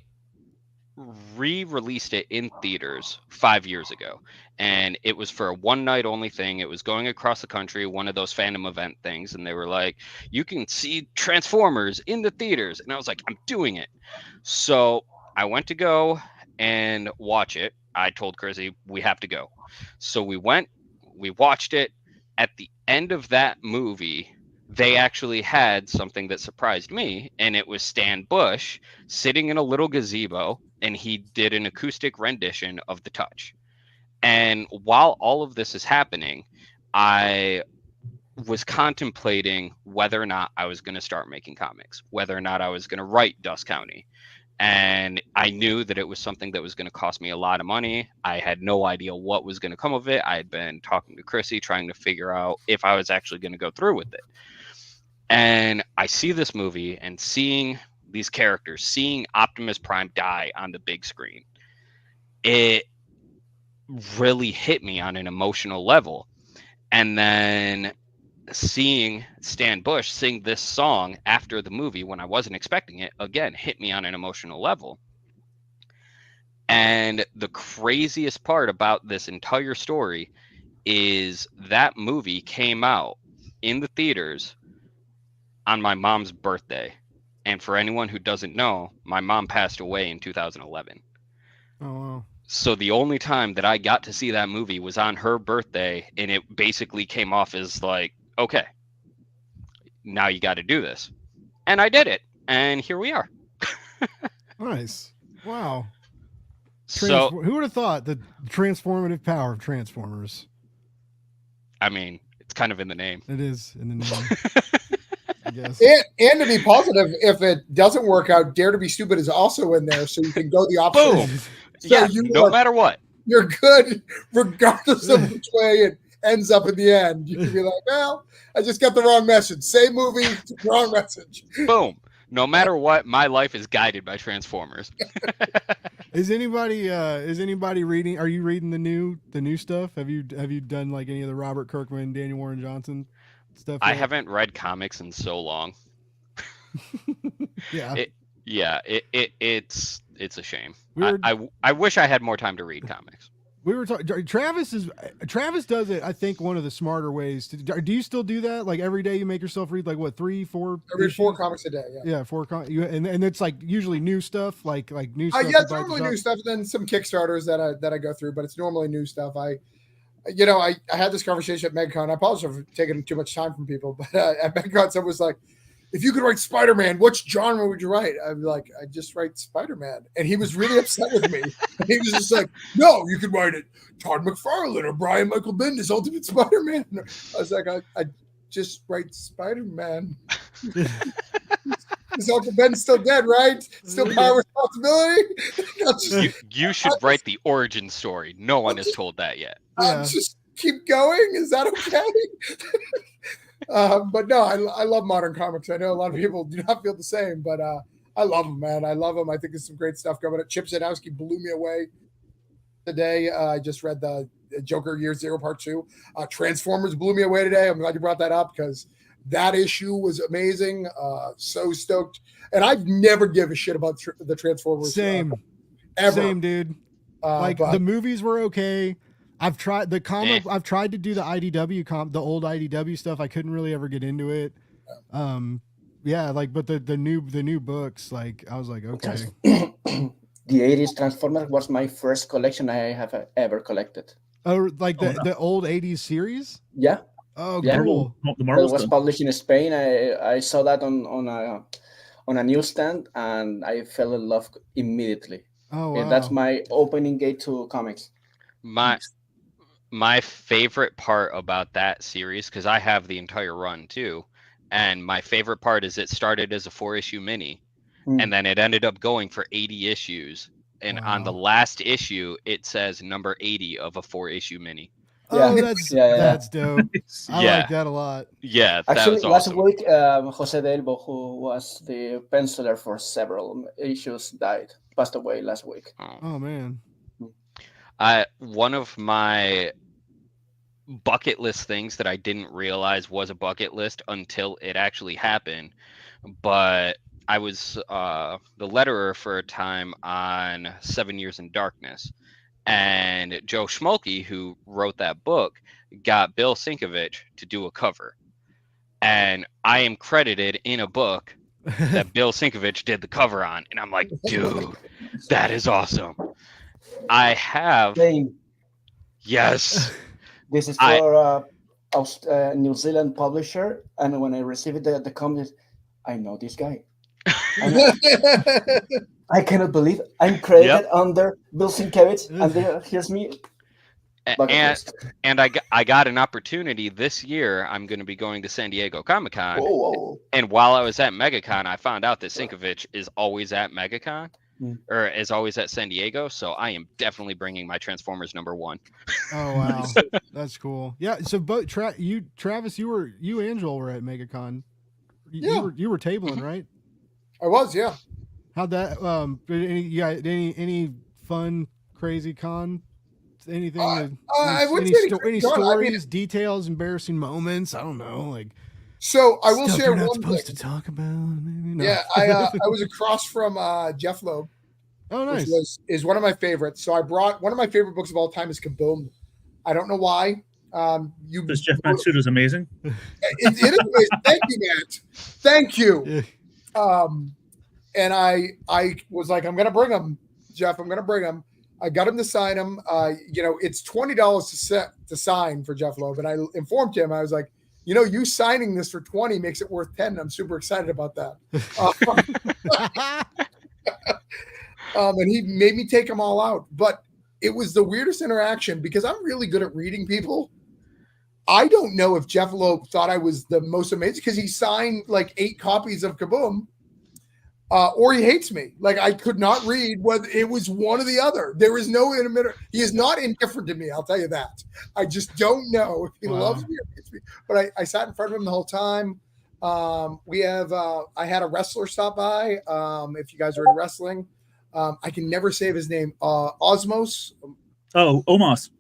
re-released it in theaters 5 years ago, and it was for a one night only thing. It was going across the country, one of those fandom event things, and they were like, you can see Transformers in the theaters, and I was like, I'm doing it. So I went to go and watch it. I told Chrissy we have to go, so we went, we watched it. At the end of that movie, they actually had something that surprised me, and it was Stan Bush sitting in a little gazebo, and he did an acoustic rendition of The Touch. And while all of this is happening, I was contemplating whether or not I was going to start making comics, whether or not I was going to write Dust County. And I knew that it was something that was going to cost me a lot of money. I had no idea what was going to come of it. I had been talking to Chrissy, trying to figure out if I was actually going to go through with it. And I see this movie and seeing these characters, seeing Optimus Prime die on the big screen, it really hit me on an emotional level. And then seeing Stan Bush sing this song after the movie when I wasn't expecting it, again, hit me on an emotional level. And the craziest part about this entire story is that movie came out in the theaters on my mom's birthday. And for anyone who doesn't know, my mom passed away in 2011. Oh, wow. So the only time that I got to see that movie was on her birthday, and it basically came off as like, okay, now you got to do this. And I did it, and here we are. Nice. Wow. So, who would have thought the transformative power of Transformers? I mean, it's kind of in the name. It is in the name. I guess. And to be positive, if it doesn't work out, Dare to Be Stupid is also in there, so you can go the opposite. Boom. So Yeah, no matter what. You're good regardless of which way it ends up in the end. You can be like, well, I just got the wrong message. Same movie, wrong message. Boom. No matter what, my life is guided by Transformers. Is anybody reading? Are you reading the new stuff? Have you done like any of the Robert Kirkman, Daniel Warren Johnson stuff? I yet? haven't read comics in so long. Yeah. It's a shame. I wish I had more time to read comics. We were talking. Travis does it. I think one of the smarter ways to. Do you still do that? Like every day, you make yourself read like what 3, 4? Every 4 comics a day. Yeah. Yeah, 4. And it's like usually new stuff, like new stuff. Yeah, it's normally new stuff, and then some Kickstarters that I go through, but it's normally new stuff. I had this conversation at MegCon. I apologize for taking too much time from people, but at MegCon, someone was like, if you could write Spider-Man, which genre would you write? I'd be like, I just write Spider-Man. And he was really upset with me. And he was just like, no, you could write it Todd McFarlane or Brian Michael Bendis, Ultimate Spider-Man. I was like, I just write Spider-Man. Is Uncle Ben still dead, right? Still power responsibility? You should write the origin story. No one has told that yet. Just keep going. Is that okay? But no, I love modern comics. I know a lot of people do not feel the same, but I love them, man. I love them. I think there's some great stuff coming up. Chip Zdarsky blew me away today. I just read the Joker Year Zero Part 2. Transformers blew me away today. I'm glad you brought that up because that issue was amazing. So stoked. And I've never give a shit about the Transformers. Same. Ever. Same, dude. The movies were okay. I've tried the comic. I've tried to do the IDW the old IDW stuff. I couldn't really ever get into it. But the new books, like I was like, okay. The 80s Transformers was my first collection I have ever collected. Oh, like Oh, no. the old 80s series? Yeah, Oh, Yeah. cool. The that Marvel was stuff. published in Spain. I saw that on a newsstand, and I fell in love immediately. Oh, wow. That's my opening gate to comics. My favorite part about that series, because I have the entire run too, and my favorite part is it started as a 4-issue mini, Hmm. and then it ended up going for 80 issues. And on the Wow. last issue, it says number 80 of a 4-issue mini. Oh, Yeah. that's Yeah. that's dope. I Yeah. like that a lot. Yeah, that Actually, was last awesome. week, Jose Delbo, who was the penciler for several issues, passed away last week. Oh man. One of my bucket list things that I didn't realize was a bucket list until it actually happened, but I was the letterer for a time on 7 Years in Darkness, and Joe Schmolke, who wrote that book, got Bill Sienkiewicz to do a cover, and I am credited in a book that Bill Sienkiewicz did the cover on, and I'm like, dude, that is awesome. I have Same. yes. This is I- for a New Zealand publisher, and when I received the comment, I know this guy. I cannot believe I'm credited under Bill Sienkiewicz, and here's me. Bucket And list. and I got an opportunity this year. I'm going to be going to San Diego Comic-Con, Whoa. and while I was at MegaCon, I found out that Sienkiewicz is always at MegaCon, or is always at San Diego. So I am definitely bringing my Transformers #1. Oh wow. That's cool. Yeah, so both Travis, you and Joel were at MegaCon. Yeah. You were tabling, right? I was, yeah. How'd that any fun crazy con? Anything? I wouldn't say any con. I mean- stories, details, embarrassing moments? I don't know, like So I will stuff share you're not one supposed thing. to talk about. Maybe not. Yeah, I was across from Jeff Loeb, Oh, nice. which is one of my favorites. So I brought one of my favorite books of all time is Kaboom. I don't know why. This Jeff Matsuda's amazing. It is amazing. Thank you, Matt. Thank you. Yeah. And I was like, I'm gonna bring him, Jeff. I'm gonna bring him. I got him to sign him. It's $20 to sign for Jeff Loeb, and I informed him. I was like, you signing this for 20 makes it worth 10. And I'm super excited about that. And he made me take them all out, but it was the weirdest interaction because I'm really good at reading people. I don't know if Jeff Loeb thought I was the most amazing because he signed like 8 copies of Kaboom, or he hates me. Like I could not read whether it was one or the other. There is no intermittent. He is not indifferent to me. I'll tell you that. I just don't know if he loves me or hates me. But I sat in front of him the whole time. I had a wrestler stop by. If you guys are into wrestling, I can never save his name. Osmos. Oh, Omos.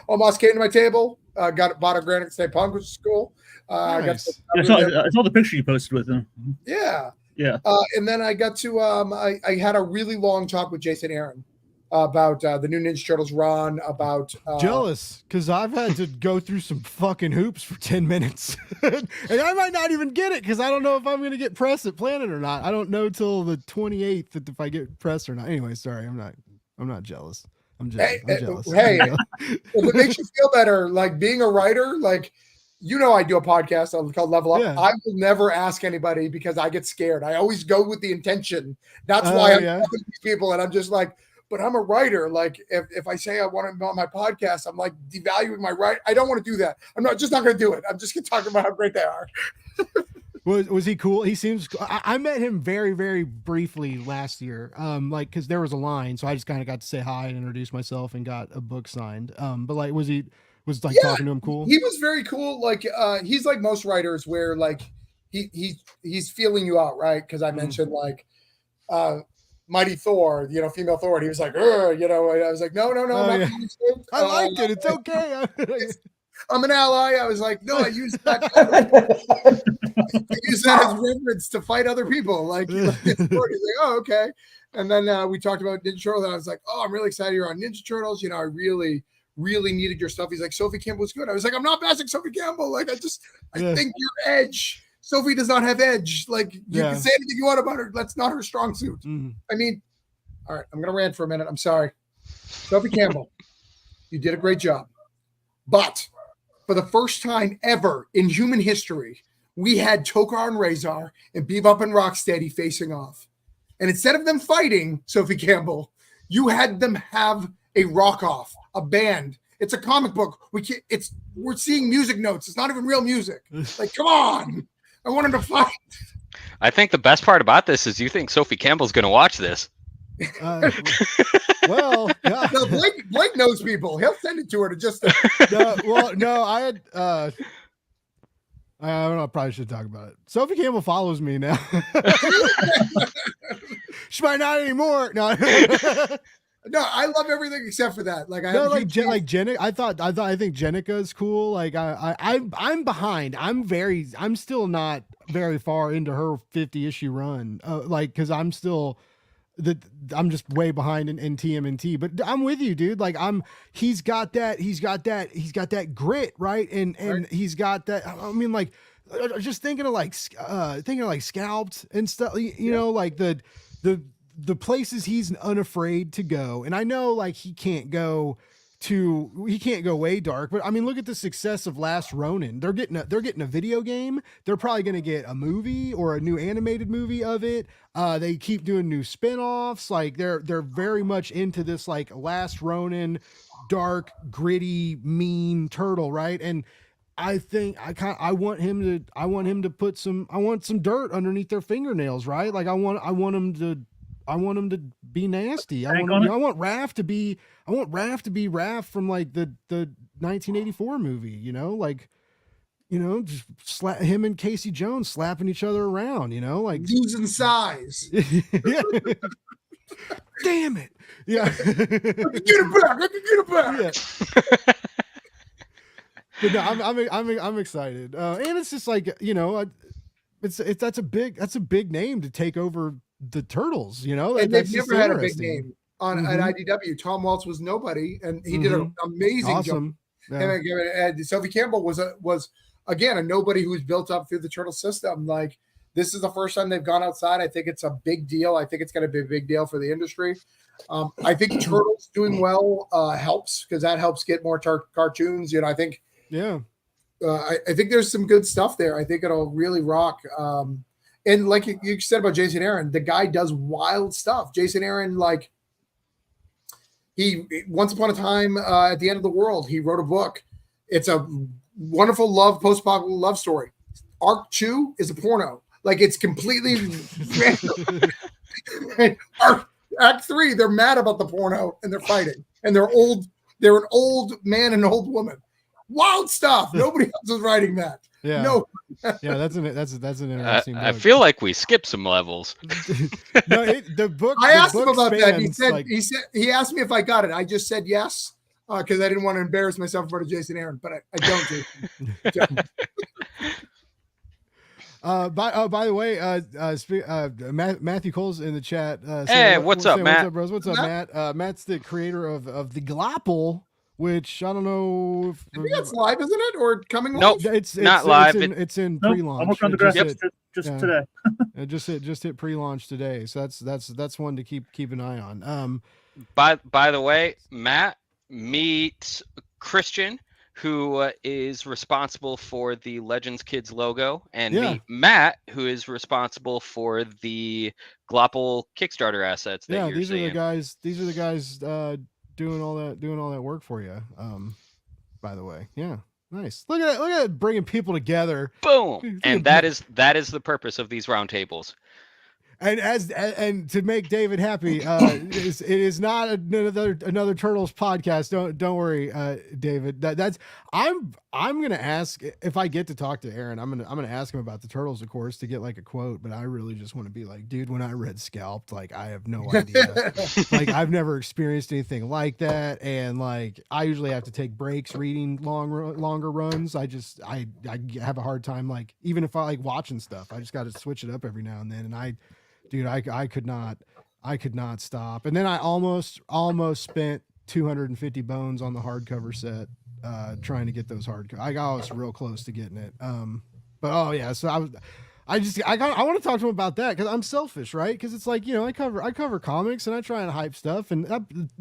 Omos came to my table. Bought a Granite State Punk, which is cool. Nice. I saw the picture you posted with him. Yeah. Yeah. And then I got to I had a really long talk with Jason Aaron about the new Ninja Turtles run, about Jealous because I've had to go through some fucking hoops for 10 minutes and I might not even get it because I don't know if I'm going to get pressed at Planet or not. I don't know till the 28th if I get pressed or not. Anyway, sorry, I'm not jealous. I'm jealous. Hey, if it makes you feel better, like being a writer, like I do a podcast called Level Up. Yeah. I will never ask anybody because I get scared. I always go with the intention. That's why I'm talking to these people, and I'm just like, but I'm a writer. Like if I say I want to be on my podcast, I'm like devaluing my right. I don't want to do that. I'm not going to do it. I'm just going to talk about how great they are. Was he cool? He seems. I met him very, very briefly last year. Because there was a line, so I just kind of got to say hi and introduce myself and got a book signed. But like, was talking to him cool? He was very cool. Like, he's like most writers, where like he's feeling you out, right? Because I mentioned like, Mighty Thor, female Thor. And he was like, and I was like, no, I liked it. It's okay. I'm an ally. I was like, no, I use that. I use that as reference to fight other people. Like, he's like, oh, okay. And then we talked about Ninja Turtles, and I was like, oh, I'm really excited you're on Ninja Turtles. I really, really needed your stuff. He's like, Sophie Campbell's good. I was like, I'm not bashing Sophie Campbell. Like, I think your edge. Sophie does not have edge. Like, you can say anything you want about her. That's not her strong suit. I mean, all right, I'm gonna rant for a minute. I'm sorry. Sophie Campbell. You did a great job. But for the first time ever in human history, we had Tokar and Razor and Bebop and Rocksteady facing off. And instead of them fighting, Sophie Campbell, you had them have a rock-off, a band. It's a comic book. We're seeing music notes. It's not even real music. Like, come on. I want them to fight. I think the best part about this is you think Sophie Campbell's going to watch this. Well, yeah. No, Blake knows people. He'll send it to her to just. No, I had. I don't know. I probably should talk about it. Sophie Campbell follows me now. She might not anymore. No. No, I love everything except for that. Like I No, have like Jenica. I think Jenica is cool. Like I'm behind. I'm still not very far into her 50 issue run. Because I'm just way behind in TMNT. But I'm with you, dude. Like he's got that grit, right? And Right. he's got that. I mean, like just thinking of like Scalped and stuff. You know, like the places he's unafraid to go. And I know like he can't go way dark, but I mean, look at the success of Last Ronin. They're getting a video game. They're probably going to get a movie or a new animated movie of it. They keep doing new spin-offs. Like they're very much into this like Last Ronin, dark, gritty, mean turtle. Right. And I think I want him to put some dirt underneath their fingernails. Right. Like I want him to be nasty. I want Raph to be Raph from like the 1984 movie, you know, like, you know, just him and Casey Jones slapping each other around, you know, like losing size. Yeah. Damn it. Yeah. Get it back. Yeah. But no, I'm excited. And it's just like, you know, that's a big name to take over the Turtles, you know, And that's they've just never had a big interesting. name at IDW. Tom Waltz was nobody, and he did Mhm. an amazing job. Awesome. Yeah. And Sophie Campbell was again a nobody who was built up through the Turtle system. Like this is the first time they've gone outside. I think it's a big deal. I think it's going to be a big deal for the industry. I think Turtles doing well helps because that helps get more cartoons. You know, I think. Yeah. I think there's some good stuff there. I think it'll really rock. And like you said about Jason Aaron, the guy does wild stuff. Jason Aaron, like he once upon a time at the end of the world, he wrote a book. It's a wonderful post-apocalyptic love story. Arc 2 is a porno. Like it's completely random. Act 3, they're mad about the porno and they're fighting. And they're old. They're an old man and an old woman. Wild stuff. Nobody else is writing that. Yeah. No. Yeah, that's an interesting I book. feel like we skipped some levels. No, the book. I the asked him book about that. spans, He asked me if I got it. I just said yes because I didn't want to embarrass myself in front of Jason Aaron, but I don't. Jason. By the way, Matthew Cole's in the chat. Hey, what's up, Matt? Bros? What's up, Matt? Matt's the creator of the Glopple, which I don't know if I think that's live, isn't it, or coming Nope. live? it's not live. It's in Nope, pre-launch. I'm working on the It graphics just yeah. today. It just hit pre-launch today, so that's one to keep an eye on. By the way, Matt, meet Christian, who is responsible for the Legends Kids logo, and Yeah. meet Matt, who is responsible for the Glopple Kickstarter assets that you're These seeing. are the guys doing all that work for you. By the way, yeah, nice. Look at that, bringing people together. Boom! And that is the purpose of these roundtables. And to make David happy, it is not another Turtles podcast. Don't worry, David. That's I'm gonna ask if I get to talk to Aaron. I'm gonna ask him about the Turtles, of course, to get like a quote. But I really just want to be like, dude, when I read Scalped, like I have no idea. Like I've never experienced anything like that, and like I usually have to take breaks reading longer runs. I have a hard time, like even if I like watching stuff, I just got to switch it up every now and then, and I could not stop. And then I almost spent 250 bones on the hardcover set, trying to get those hardcover. I was real close to getting it. But oh yeah, so I want to talk to him about that because I'm selfish, right? Because it's like, I cover comics and I try and hype stuff, and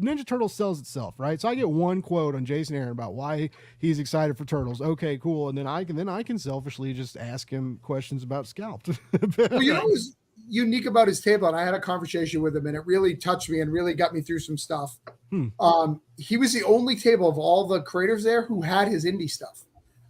Ninja Turtles sells itself, right? So I get one quote on Jason Aaron about why he's excited for Turtles. Okay, cool, and then I can selfishly just ask him questions about Scalped. Well, what was unique about his table, and I had a conversation with him, and it really touched me and really got me through some stuff. He was the only table of all the creators there who had his indie stuff.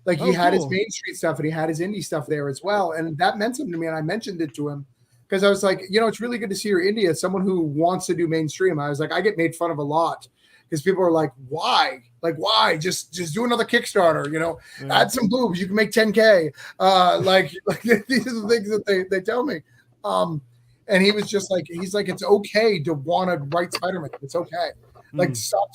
Like he had his Main Street stuff and he had his indie stuff there as well. And that meant something to me. And I mentioned it to him because I was like, it's really good to see your indie as someone who wants to do mainstream. I was like, I get made fun of a lot because people are like, why? Like, why? Just do another Kickstarter, add some boobs. You can make 10K. Like these are the things that they tell me. And he was just like, he's like, it's okay to want to write Spider-Man. It's okay. Like, stop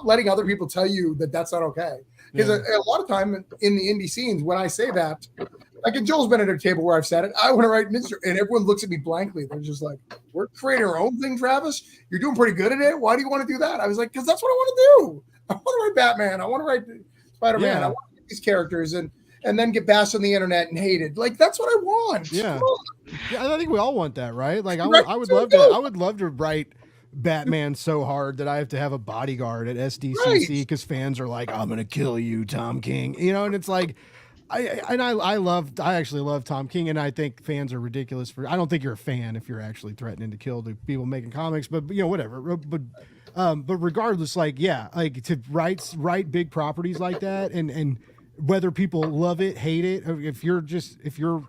letting other people tell you that that's not okay. Because a lot of time in the indie scenes, when I say that, like in Joel's been at a table where I've said it, I want to write Mr. And everyone looks at me blankly. They're just like, we're creating our own thing, Travis. You're doing pretty good at it. Why do you want to do that? I was like, because that's what I want to do. I want to write Batman. I want to write Spider-Man. I want to write these characters and then get bashed on the internet and hated. Like, that's what I want. Yeah. I think we all want that, right? Like, I would love to write Batman so hard that I have to have a bodyguard at SDCC because fans are like, I'm gonna kill you, Tom King, and it's like I actually love Tom King, and I think fans are ridiculous I don't think you're a fan if you're actually threatening to kill the people making comics, but whatever, but regardless, to write big properties like that, and whether people love it, hate it, if you're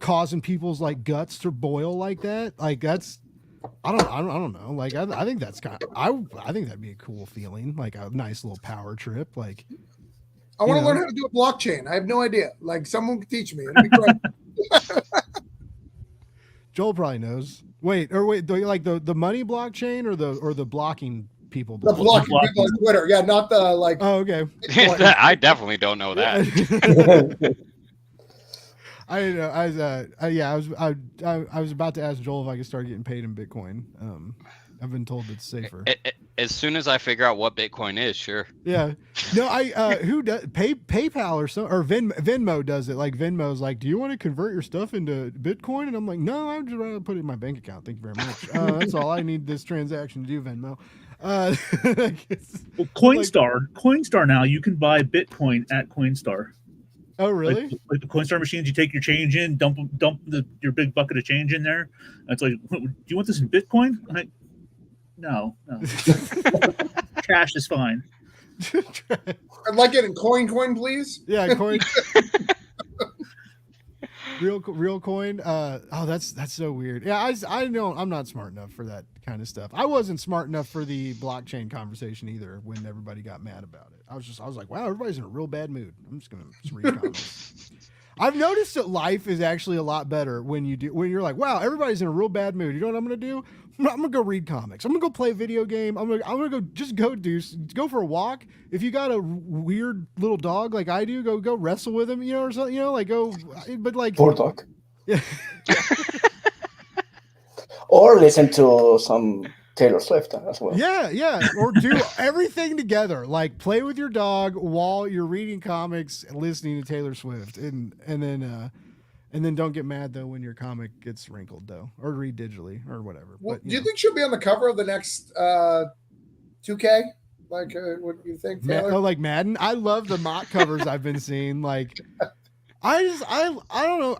causing people's like guts to boil like that, like that's I don't know. Like I think that's I think that'd be a cool feeling, like a nice little power trip. Like I want to learn how to do a blockchain. I have no idea. Like someone could teach me. It'd be great. Joel probably knows. Wait, do you like the money blockchain or the blocking people? The blocking people on Twitter. Yeah, not the like. Oh, okay. I definitely don't know that. I was about to ask Joel if I could start getting paid in Bitcoin. I've been told it's safer. As soon as I figure out what Bitcoin is, sure. Yeah. No, who does PayPal or Venmo does it. Like Venmo's like, do you want to convert your stuff into Bitcoin? And I'm like, no, I'm just going to put it in my bank account. Thank you very much. That's all I need this transaction to do, Venmo. Well, Coinstar now you can buy Bitcoin at Coinstar. Oh, really? Like the Coinstar machines, you take your change in, dump your big bucket of change in there. And it's like, do you want this in Bitcoin? I'm like, no. Cash is fine. I'd like it in coin, please. Yeah, coin. real coin. That's so weird. Yeah, I know I'm not smart enough for that kind of stuff. I wasn't smart enough for the blockchain conversation either when everybody got mad about it. I was like, wow, everybody's in a real bad mood. I'm just gonna read comments. I've noticed that life is actually a lot better when you're like, wow, everybody's in a real bad mood. You know what I'm gonna do? I'm gonna go read comics. I'm gonna go play a video game. I'm gonna go for a walk. If you got a weird little dog like I do, go wrestle with him, or something, like go. But like Poor dog. Yeah. Or listen to some Taylor Swift as well. Yeah. Or do everything together. Like play with your dog while you're reading comics and listening to Taylor Swift, and then don't get mad though when your comic gets wrinkled though, or read digitally or whatever. Well, but, do you think she'll be on the cover of the next 2K? Like, what do you think, Taylor? like Madden? I love the mock covers I've been seeing. Like, I don't know.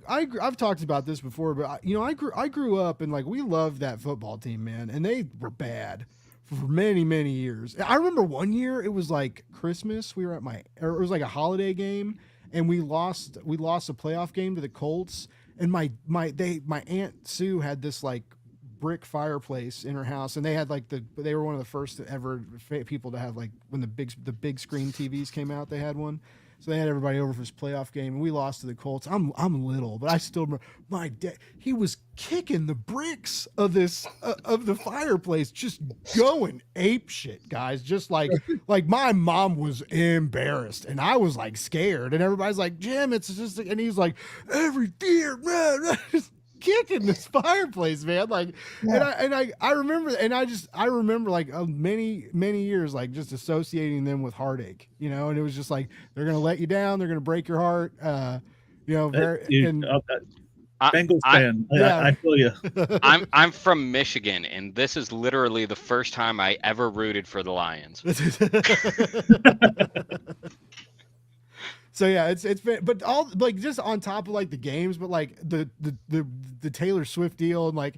I've talked about this before, but I grew up and like we loved that football team, man, and they were bad for many, many years. I remember one year it was like Christmas. We were it was like a holiday game, and we lost a playoff game to the Colts. And my Aunt Sue had this like brick fireplace in her house, and they had like they were one of the first ever people to have like when the big screen TVs came out, they had one. So they had everybody over for this playoff game, and we lost to the Colts. I'm little, but I still remember my dad. He was kicking the bricks of the fireplace, just going ape shit, guys. Just like my mom was embarrassed, and I was like scared, and everybody's like, Jim, it's just, and he's like, every deer, man. Kicking this fireplace, man. Like, yeah. I remember like many years, like just associating them with heartache, and it was just like, they're going to let you down. They're going to break your heart. You know, very and Bengals I- fan. yeah. I feel you. I'm from Michigan, and this is literally the first time I ever rooted for the Lions. So yeah, it's been, but all like just on top of like the games, but like the Taylor Swift deal and like,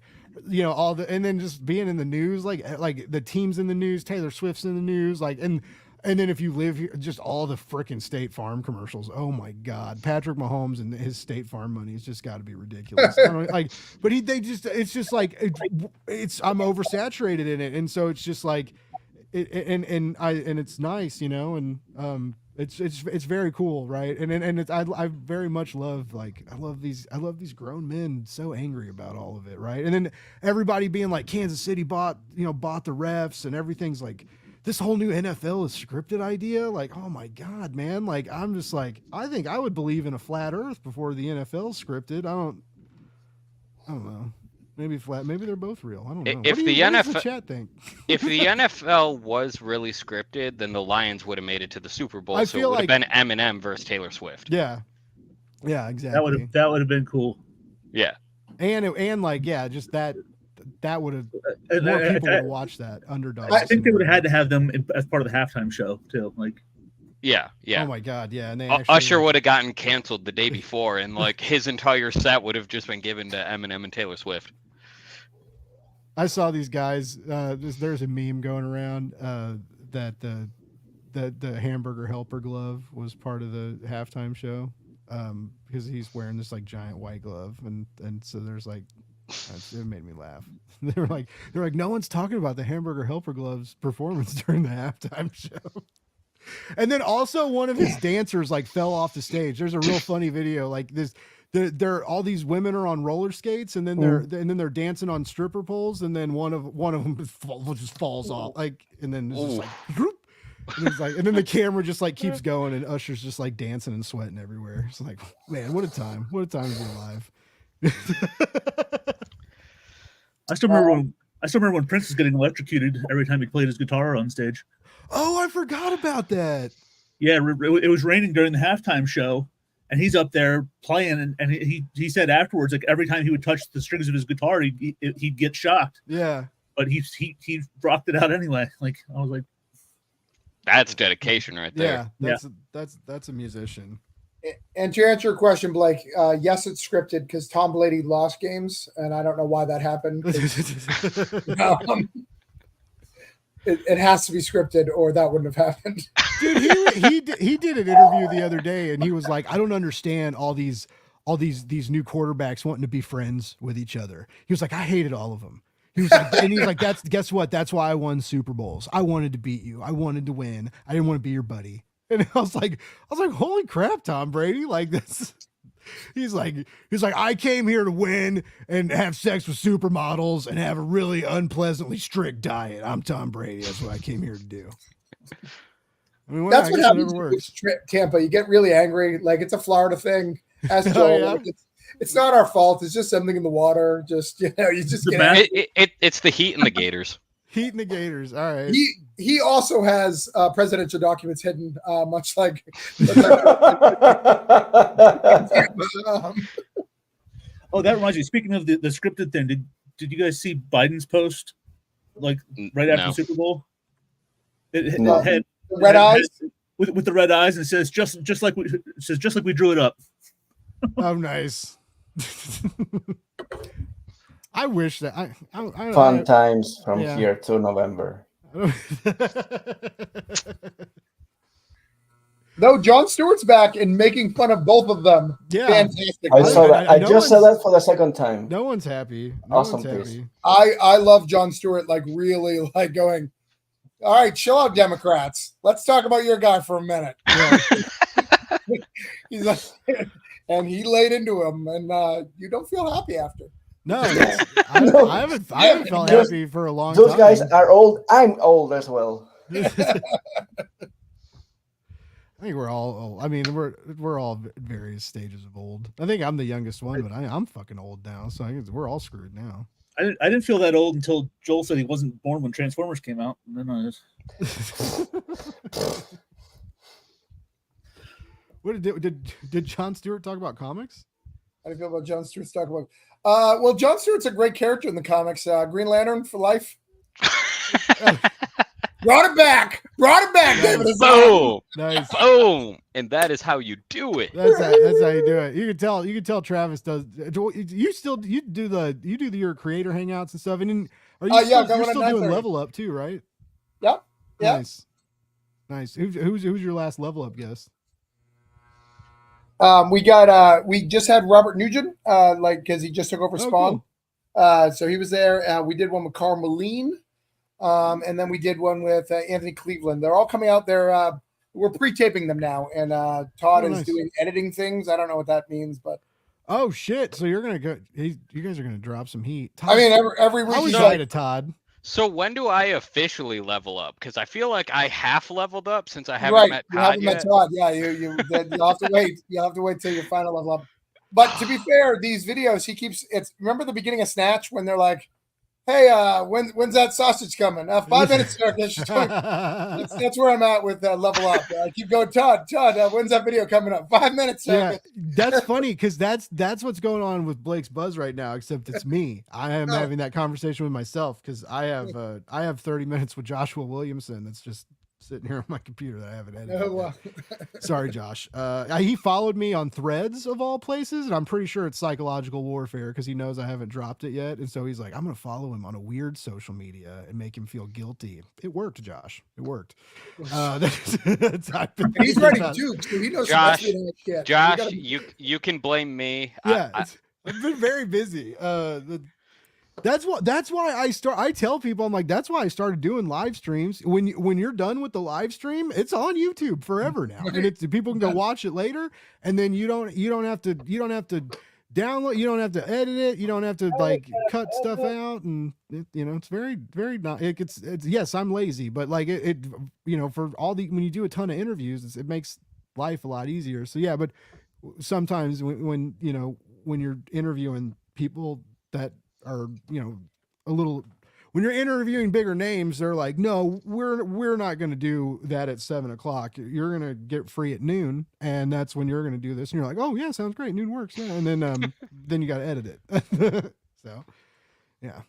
you know, all the, and then just being in the news, like the teams in the news, Taylor Swift's in the news, like, and then if you live here, just all the freaking State Farm commercials. Oh my God, Patrick Mahomes and his State Farm money has just got to be ridiculous. I don't, like, but it's just like it's I'm oversaturated in it, and so it's just like, and it's nice, you know, and it's very cool, right? And it's I very much love, like, I love these grown men so angry about all of it, right? And then everybody being like, Kansas City bought the refs, and everything's like, this whole new NFL is scripted idea. Like, oh my God, man! Like, I'm just like, I think I would believe in a flat Earth before the NFL scripted. I don't know. Maybe flat. Maybe they're both real. I don't know. If what the does NFL the chat think? If the NFL was really scripted, then the Lions would have made it to the Super Bowl. I So it feel would have like- been Eminem versus Taylor Swift. Yeah, exactly. That would have been cool. Yeah. And like, yeah, just that would have, And more I- people I- would have watched that underdog. I think they would have had to have them as part of the halftime show too. Like, Yeah. Oh my God, yeah, and they Usher would have gotten canceled the day before, and like his entire set would have just been given to Eminem and Taylor Swift. I saw these guys. There's a meme going around that the hamburger helper glove was part of the halftime show, because he's wearing this like giant white glove, and so there's like, it made me laugh. They're like, no one's talking about the hamburger helper gloves performance during the halftime show. And then also one of his dancers like fell off the stage. There's a real funny video like this. They're all these women are on roller skates, and then they're dancing on stripper poles, and then one of them just falls off, like, and then it's just like, whoop, and it's like, and then the camera just like keeps going, and Usher's just like dancing and sweating everywhere. It's like, man, what a time to be alive. I still remember when Prince was getting electrocuted every time he played his guitar on stage. Oh, I forgot about that. Yeah, it was raining during the halftime show, and he's up there playing, and he said afterwards, like, every time he would touch the strings of his guitar, he'd get shocked. Yeah, but he rocked it out anyway. Like, I was like, that's dedication right there. Yeah, that's a musician. And to answer your question, Blake, yes, it's scripted because Tom Brady lost games, and I don't know why that happened. It has to be scripted, or that wouldn't have happened. Dude, he did an interview the other day, and he was like, I don't understand all these new quarterbacks wanting to be friends with each other. He was like, I hated all of them. He was like, and he's like, guess what? That's why I won Super Bowls. I wanted to beat you. I wanted to win. I didn't want to be your buddy. And I was like, holy crap, Tom Brady! Like this. He's like, I came here to win and have sex with supermodels and have a really unpleasantly strict diet. I'm Tom Brady. That's what I came here to do. I mean, that's what happens works. with Tampa. You get really angry. Like, it's a Florida thing. Ask Joel. Oh, yeah? Like, it's not our fault. It's just something in the water. Just, you just get angry. It's the heat and the Gators. Heat and the Gators. All right. He also has presidential documents hidden, much like. Oh, that reminds me. Speaking of the scripted thing, did you guys see Biden's post, like, right after the Super Bowl? It had red eyes with the red eyes, and it says just like we drew it up. Oh, nice. I wish that I fun times from here to November. No, Jon Stewart's back and making fun of both of them. Yeah, fantastic. I saw that. I just saw that for the second time. No one's happy. Awesome, happy. I love Jon Stewart, like, really, like, going, all right, chill out, Democrats. Let's talk about your guy for a minute. Yeah. He's like, and he laid into him, and you don't feel happy after. No, I haven't felt happy for a long time. Those guys are old. I'm old as well. I think we're all old. I mean, we're all at various stages of old. I think I'm the youngest one, but I'm fucking old now, so we're all screwed now. I didn't feel that old until Joel said he wasn't born when Transformers came out. And then What did Jon Stewart talk about comics? How do you feel about Jon Stewart's talk about? Well, Jon Stewart's a great character in the comics. Green Lantern for life. Brought it back, David. Boom, Nice. boom, and that is how you do it. That's how you do it. You can tell Travis does. You do your creator hangouts and stuff, and then are you yeah, still, you're going still on doing 9:30. level up too, right? Yep. Yeah. Nice. Who's your last level up guest? We just had Robert Nugent, because he just took over Spawn. Cool. So he was there. We did one with Carl Moline. And then we did one with Anthony Cleveland. They're all coming out there. We're pre-taping them now, and Todd is doing editing things. I don't know what that means, but oh shit! So you're gonna go? You guys are gonna drop some heat. Todd, I mean, every week. I was he's right to Todd. So when do I officially level up? Because I feel like I half leveled up since I haven't met Todd yet. Yeah, you'll have to wait. You'll have to wait till your final level up. But to be fair, these videos he keeps. Remember the beginning of Snatch when they're like, "Hey, when's that sausage coming? 5 minutes, sir." That's where I'm at with level up. I keep going, Todd. When's that video coming up? 5 minutes, sir. Yeah, that's funny because that's what's going on with Blake's Buzz right now. Except it's me. I am having that conversation with myself because I have 30 minutes with Joshua Williamson. That's just sitting here on my computer that I haven't edited. Oh, wow. Sorry, Josh. He followed me on Threads of all places, and I'm pretty sure it's psychological warfare because he knows I haven't dropped it yet. And so he's like, I'm going to follow him on a weird social media and make him feel guilty. It worked, Josh. It worked. He's ready to do, so he knows. Josh, you can blame me. Yeah, I've been very busy. That's why I tell people, I'm like, that's why I started doing live streams. When you're done with the live stream, it's on YouTube forever now. And people can go watch it later, and then you don't have to download, you don't have to edit it, you don't have to like cut stuff out, and it's very, very not it's yes, I'm lazy, but like it for all when you do a ton of interviews, it makes life a lot easier. So yeah, but sometimes when you're interviewing people that are a little, when you're interviewing bigger names, they're like, no, we're not going to do that at 7:00. You're going to get free at noon, and that's when you're going to do this. And you're like, oh yeah, sounds great, noon works, yeah. And then then you got to edit it. So yeah,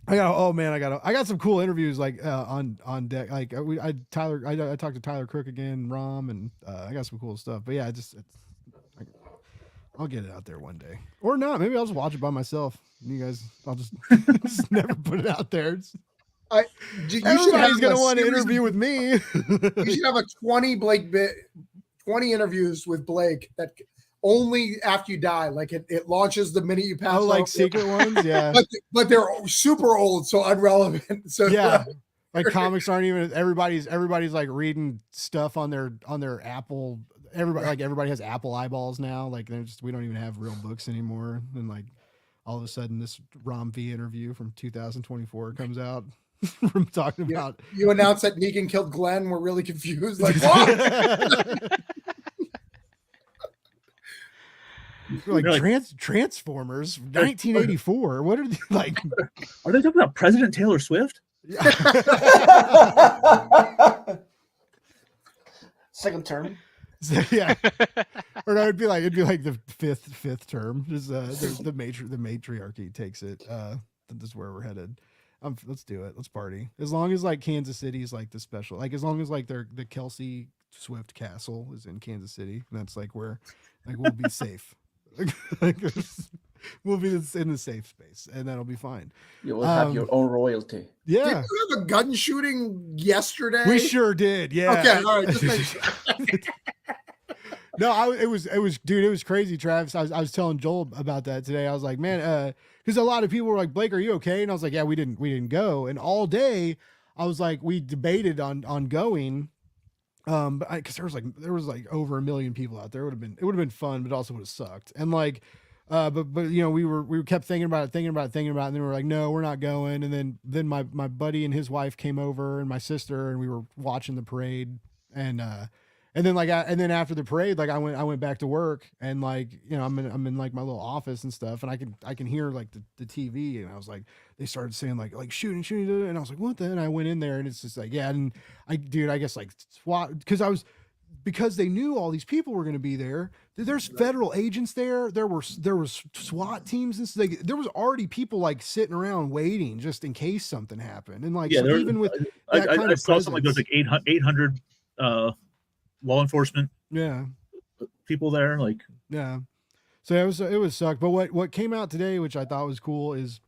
I got some cool interviews like on deck. Like I talked to Tyler Crook again, Rom, and I got some cool stuff. But yeah, I'll get it out there one day, or not. Maybe I'll just watch it by myself. You guys, I'll just, just never put it out there. Everybody's gonna want to interview with me. You should have a 20 interviews with Blake that only after you die. Like it launches the minute you pass. Oh, like secret ones, yeah. But they're super old, so irrelevant. So yeah. Like comics aren't even. Everybody's like reading stuff on their Apple. Everybody has Apple eyeballs now. Like we don't even have real books anymore. And like all of a sudden this Rom V interview from 2024 comes out from talking about. You announced that Negan killed Glenn. We're really confused. Like what? Like Transformers 1984. What are they like? Are they talking about President Taylor Swift? Second term. So, yeah, or no, it'd be like the fifth term. Just the matriarchy takes it. This is where we're headed. Let's do it. Let's party. As long as like Kansas City is like the special. Like as long as like the Kelsey Swift Castle is in Kansas City, and that's like where like we'll be safe. We'll be in the safe space, and that'll be fine. You will have your own royalty. Yeah. Did you have a gun shooting yesterday? We sure did. Yeah. Okay. All right. Just make sure. No, it was dude, it was crazy, Travis. I was telling Joel about that today. I was like, man, because a lot of people were like, Blake, are you okay? And I was like, yeah, we didn't go. And all day I was like, we debated on going. But because there was like over 1 million people out there. It would have been fun, but also would have sucked. And like but we kept thinking about it, and then we were like, no, we're not going. And then my buddy and his wife came over, and my sister, and we were watching the parade, and then after the parade, like I went back to work, and like I'm in like my little office and stuff, and I can hear like the TV, and I was like, they started saying like shooting, and I was like, what the? And I went in there, and it's just like, yeah, and I guess like SWAT, because because they knew all these people were going to be there. There's federal agents there. There was SWAT teams and stuff. There was already people like sitting around waiting just in case something happened. And like, Yeah, so there, even with I, that I, kind I of saw something like presence, there's like 800 law enforcement yeah, people there. Like, yeah. So it was sucked. But what came out today, which I thought was cool, is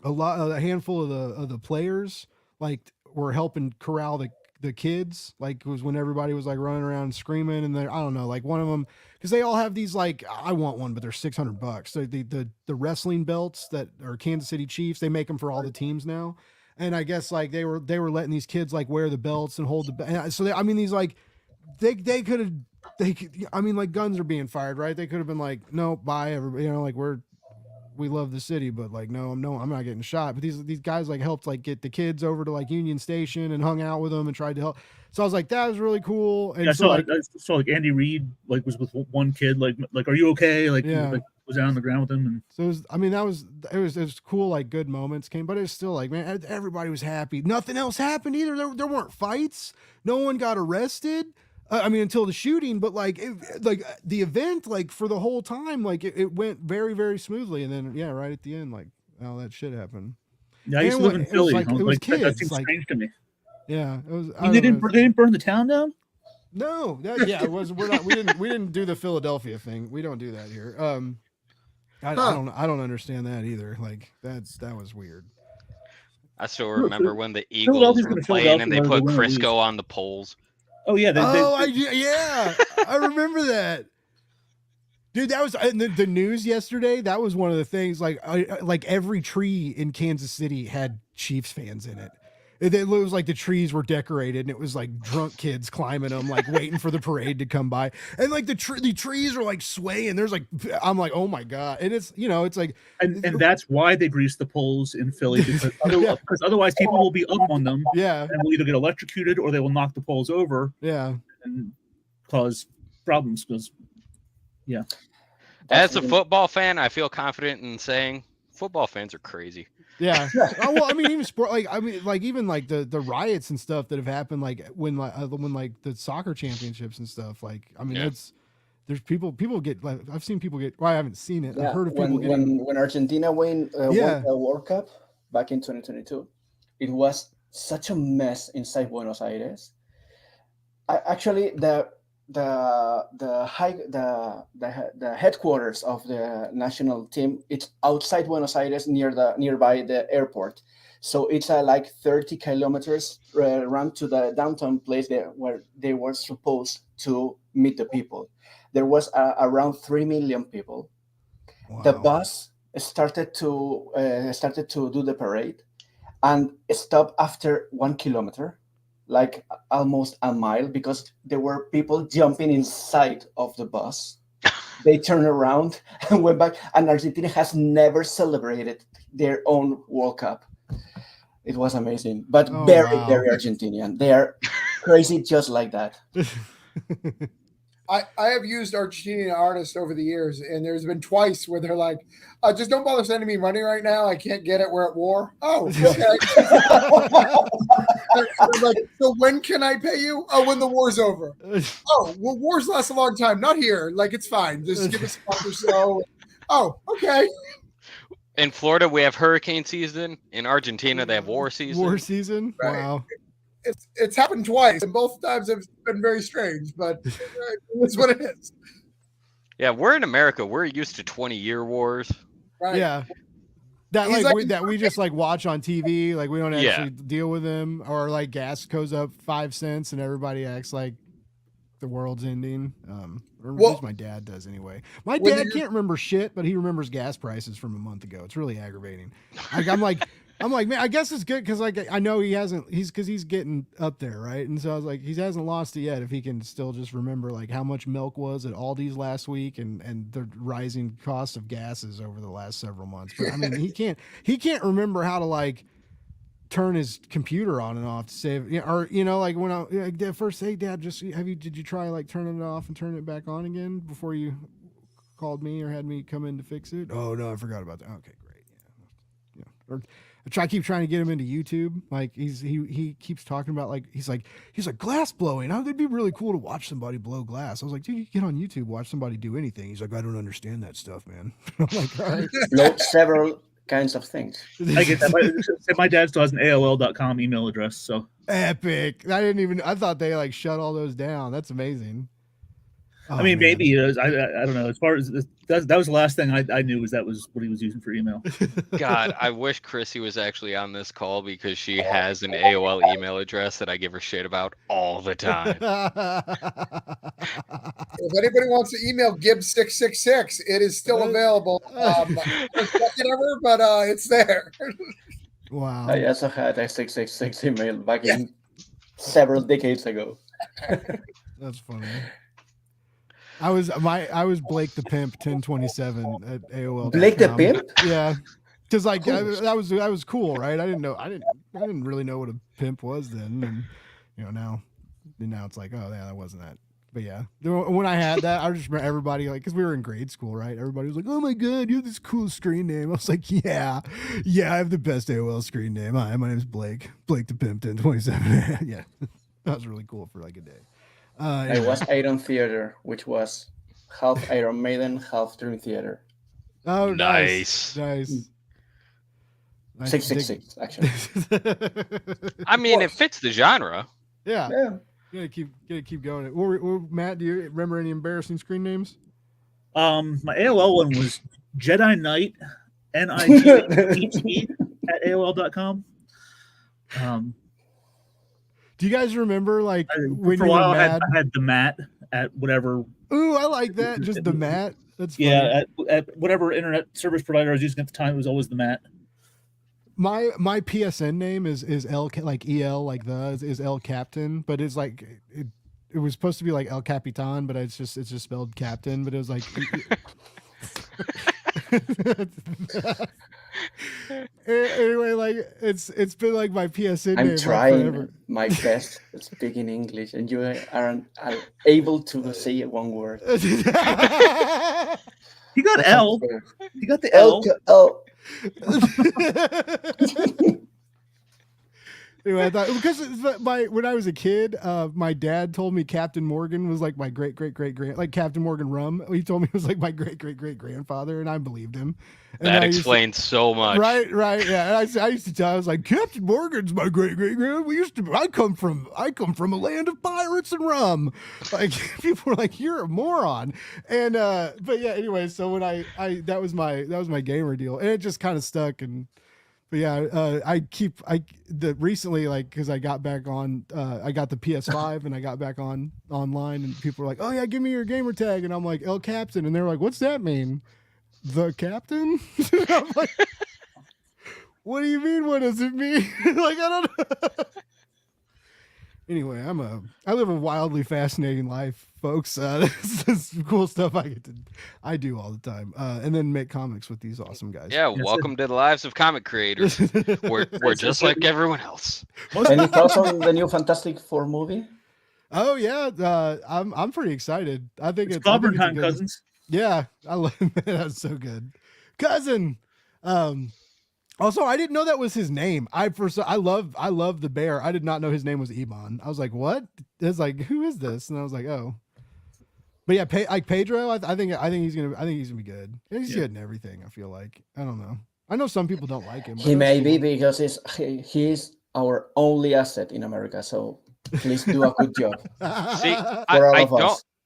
a handful of the players like were helping corral the kids. Like it was when everybody was like running around screaming, and I don't know, like one of them, because they all have these like, I want one, but they're $600. So the wrestling belts that are Kansas City Chiefs, they make them for all the teams now. And I guess like they were letting these kids like wear the belts and hold so I mean, these like they could have, I mean, like guns are being fired, right? They could have been like, no, bye, everybody, you know, like we love the city, but like, no, I'm not getting shot. But these guys like helped like get the kids over to like Union Station and hung out with them and tried to help. So I was like, that was really cool. And yeah, so I saw like Andy Reid like was with one kid, like, are you okay? Like, yeah. like was down on the ground with him. And so it was, I mean, it was cool. Like good moments came, but it was still like, man, everybody was happy. Nothing else happened either. There weren't fights. No one got arrested. I mean, until the shooting, but like, like the event, like for the whole time, like it went very, very smoothly. And then, yeah, right at the end, like, oh, that shit happened. yeah, I used to live in Philly. It was kids. That seems like, strange to me. yeah, it was. They didn't burn the town down. No, it was. We didn't do the Philadelphia thing. We don't do that here. I don't understand that either. Like that was weird. I still remember when the Eagles were playing and they put Crisco on the poles. Oh yeah, yeah, I remember that, dude. That was the news yesterday. That was one of the things. Like every tree in Kansas City had Chiefs fans in it. It was like the trees were decorated, and it was like drunk kids climbing them, like waiting for the parade to come by. And like the trees are like swaying. There's like, I'm like, oh my god! And it's it's like, and that's why they grease the poles in Philly, because otherwise people will be up on them. Yeah, and will either get electrocuted or they will knock the poles over. Yeah, and cause problems. Because yeah, as a football fan, I feel confident in saying football fans are crazy. Yeah. Well, I mean, even sport, even like the riots and stuff that have happened, like when the soccer championships and stuff. Like, I mean, there's people get like, I've seen people get. Well, I haven't seen it. Yeah, I've heard of people when Argentina won the World Cup back in 2022, it was such a mess inside Buenos Aires. Actually, the headquarters of the national team, it's outside Buenos Aires nearby the airport, so it's like 30 kilometers around to the downtown place where they were supposed to meet the people. There was around 3 million people. Wow. The bus started to do the parade and stopped after 1 kilometer, like almost a mile, because there were people jumping inside of the bus. They turned around and went back, and Argentina has never celebrated their own World Cup. It was amazing, but very Argentinian. They are crazy just like that. I have used Argentinian artists over the years, and there's been twice where they're like, just don't bother sending me money right now. I can't get it. We're at war. Oh, okay. They're like, so when can I pay you? Oh, when the war's over. Oh, well, wars last a long time. Not here. Like, it's fine. Just give us a month or so. Oh, okay. In Florida, we have hurricane season. In Argentina, they have war season. War season? Right. Wow. It's happened twice, and both times have been very strange, but it's what it is. Yeah, we're in America. We're used to 20-year wars. Right. Yeah. That we just like watch on TV, like we don't actually deal with them, or like gas goes up 5 cents and everybody acts like the world's ending. Or at least my dad does anyway. My dad can't remember shit, but he remembers gas prices from a month ago. It's really aggravating. Like I'm like, man, I guess it's good because like I know he's getting up there, right? And so I was like, he hasn't lost it yet if he can still just remember like how much milk was at Aldi's last week and the rising cost of gases over the last several months. But I mean, he can't remember how to like turn his computer on and off to save, or like when I first, hey Dad, did you try like turning it off and turning it back on again before you called me or had me come in to fix it? Oh no, I forgot about that. Okay, great. Or I keep trying to get him into YouTube. Like he keeps talking about like he's like glass blowing. Oh, it'd be really cool to watch somebody blow glass. I was like, dude, you get on YouTube, watch somebody do anything. He's like, I don't understand that stuff, man. I'm like, all right. Blow several kinds of things. I get that. My dad still has an AOL.com email address, so Epic. I thought they like shut all those down. That's amazing. Oh, I mean, man. maybe it is. I don't know. As far as that was the last thing I knew was that was what he was using for email. God, I wish Chrissy was actually on this call because she has an AOL email address that I give her shit about all the time. If anybody wants to email Gibbs666, it is still available. Whatever, but it's there. Wow. I also had a 666 email back in several decades ago. That's funny. I was Blake the Pimp 1027 at AOL. Blake the Pimp? Yeah. Because like that was cool, right? I didn't really know what a pimp was then, and now it's like, oh yeah, that wasn't that. But yeah, when I had that, I just remember everybody like, because we were in grade school, right? Everybody was like, oh my god, you have this cool screen name. I was like, yeah, I have the best AOL screen name. Hi, my name's Blake the Pimp 1027. Yeah, that was really cool for like a day. I was Iron Theater, which was half Iron Maiden, half Dream Theater. Oh, Nice. 666, actually. I mean, it fits the genre. Yeah. Yeah. Gotta keep going. Or, Matt, do you remember any embarrassing screen names? My AOL one was Jedi Knight, NIGHT at AOL.com. Do you guys remember like when for a you while were I mad? had the Matt at whatever. Ooh, I like that. Just the Matt. That's funny. Yeah, at whatever internet service provider I was using at the time, it was always the Matt. My PSN name is L like EL like is El Captain, but it's like it was supposed to be like El Capitan, but it's just spelled Captain, but it was like anyway, like it's been like my PSN name. I'm trying my best to speak in English, and you aren't able to say one word. He got L. He got the L. Anyway, I thought because when I was a kid, my dad told me Captain Morgan was like my great like Captain Morgan Rum. He told me it was like my great grandfather, and I believed him. And That explains so much. Right, yeah. And I used to tell, I was like, Captain Morgan's my great grand. I come from a land of pirates and rum. Like people were like, you're a moron. And but yeah, anyway, so when I that was my gamer deal, and it just kind of stuck. And but yeah, recently, like, because I got back on, I got the PS5 and I got back online, and people were like, oh yeah, give me your gamer tag, and I'm like, El Captain, and they're like, what's that mean? The captain? I'm like, what do you mean? What does it mean? Like, I don't know. Anyway, I live a wildly fascinating life, folks. This is cool stuff I do all the time, and then make comics with these awesome guys. Yeah, welcome to the lives of comic creators. We're just like everyone else. Any thoughts on the new Fantastic Four movie? Oh yeah, I'm pretty excited. I think it's Clobbering Time, cousins. Yeah, I love it. That's so good, cousin. Also, I didn't know that was his name. I love the bear. I did not know his name was Ebon. I was like, what? It's like, who is this? And I was like, oh. But yeah, like Pedro, I think he's gonna be good. He's good in everything. I feel like. I don't know. I know some people don't like him. He may be because he's our only asset in America. So please do a good job. See,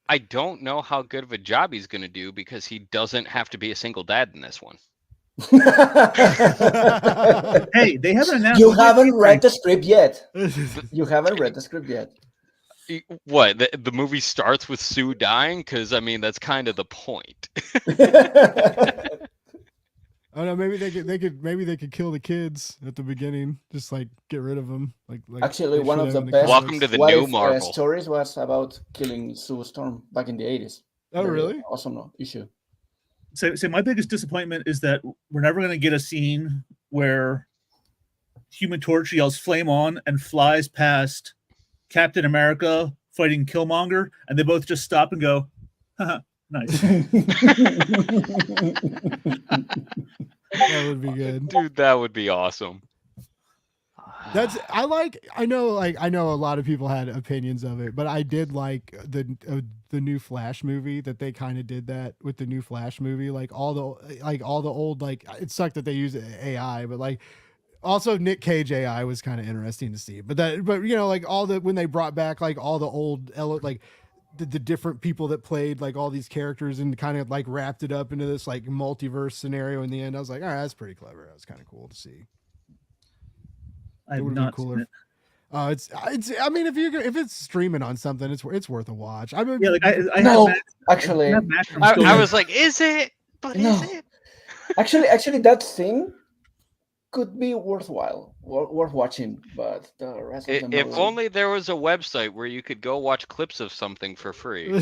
I don't know how good of a job he's going to do because he doesn't have to be a single dad in this one. Hey, they haven't announced. You haven't read the script yet. What? The movie starts with Sue dying? Because I mean, that's kind of the point. Oh no, maybe they could kill the kids at the beginning, just like get rid of them. Like actually, one of the best. Welcome to the new Marvel stories was about killing Sue Storm back in the 80s. Oh really? Awesome issue. So my biggest disappointment is that we're never going to get a scene where Human Torch yells "Flame on" and flies past Captain America fighting Killmonger, and they both just stop and go, haha, nice. That would be good. Dude, that would be awesome. I know a lot of people had opinions of it, but I did like the new Flash movie that they kind of did that with the new Flash movie, like all the old, like, it sucked that they used AI, but like also Nick Cage AI was kind of interesting to see. But you know, like when they brought back like all the old like the different people that played like all these characters and kind of like wrapped it up into this like multiverse scenario in the end, I was like, all right, that's pretty clever. That was kind of cool to see. I've not seen it. It's. I mean, if it's streaming on something, it's worth a watch. I mean, Yeah, like I No, have actually, I have Matt from I Stolen. was like, is it? But No. is it? actually, that thing could be worth watching, but the rest of them. If only there was a website where you could go watch clips of something for free.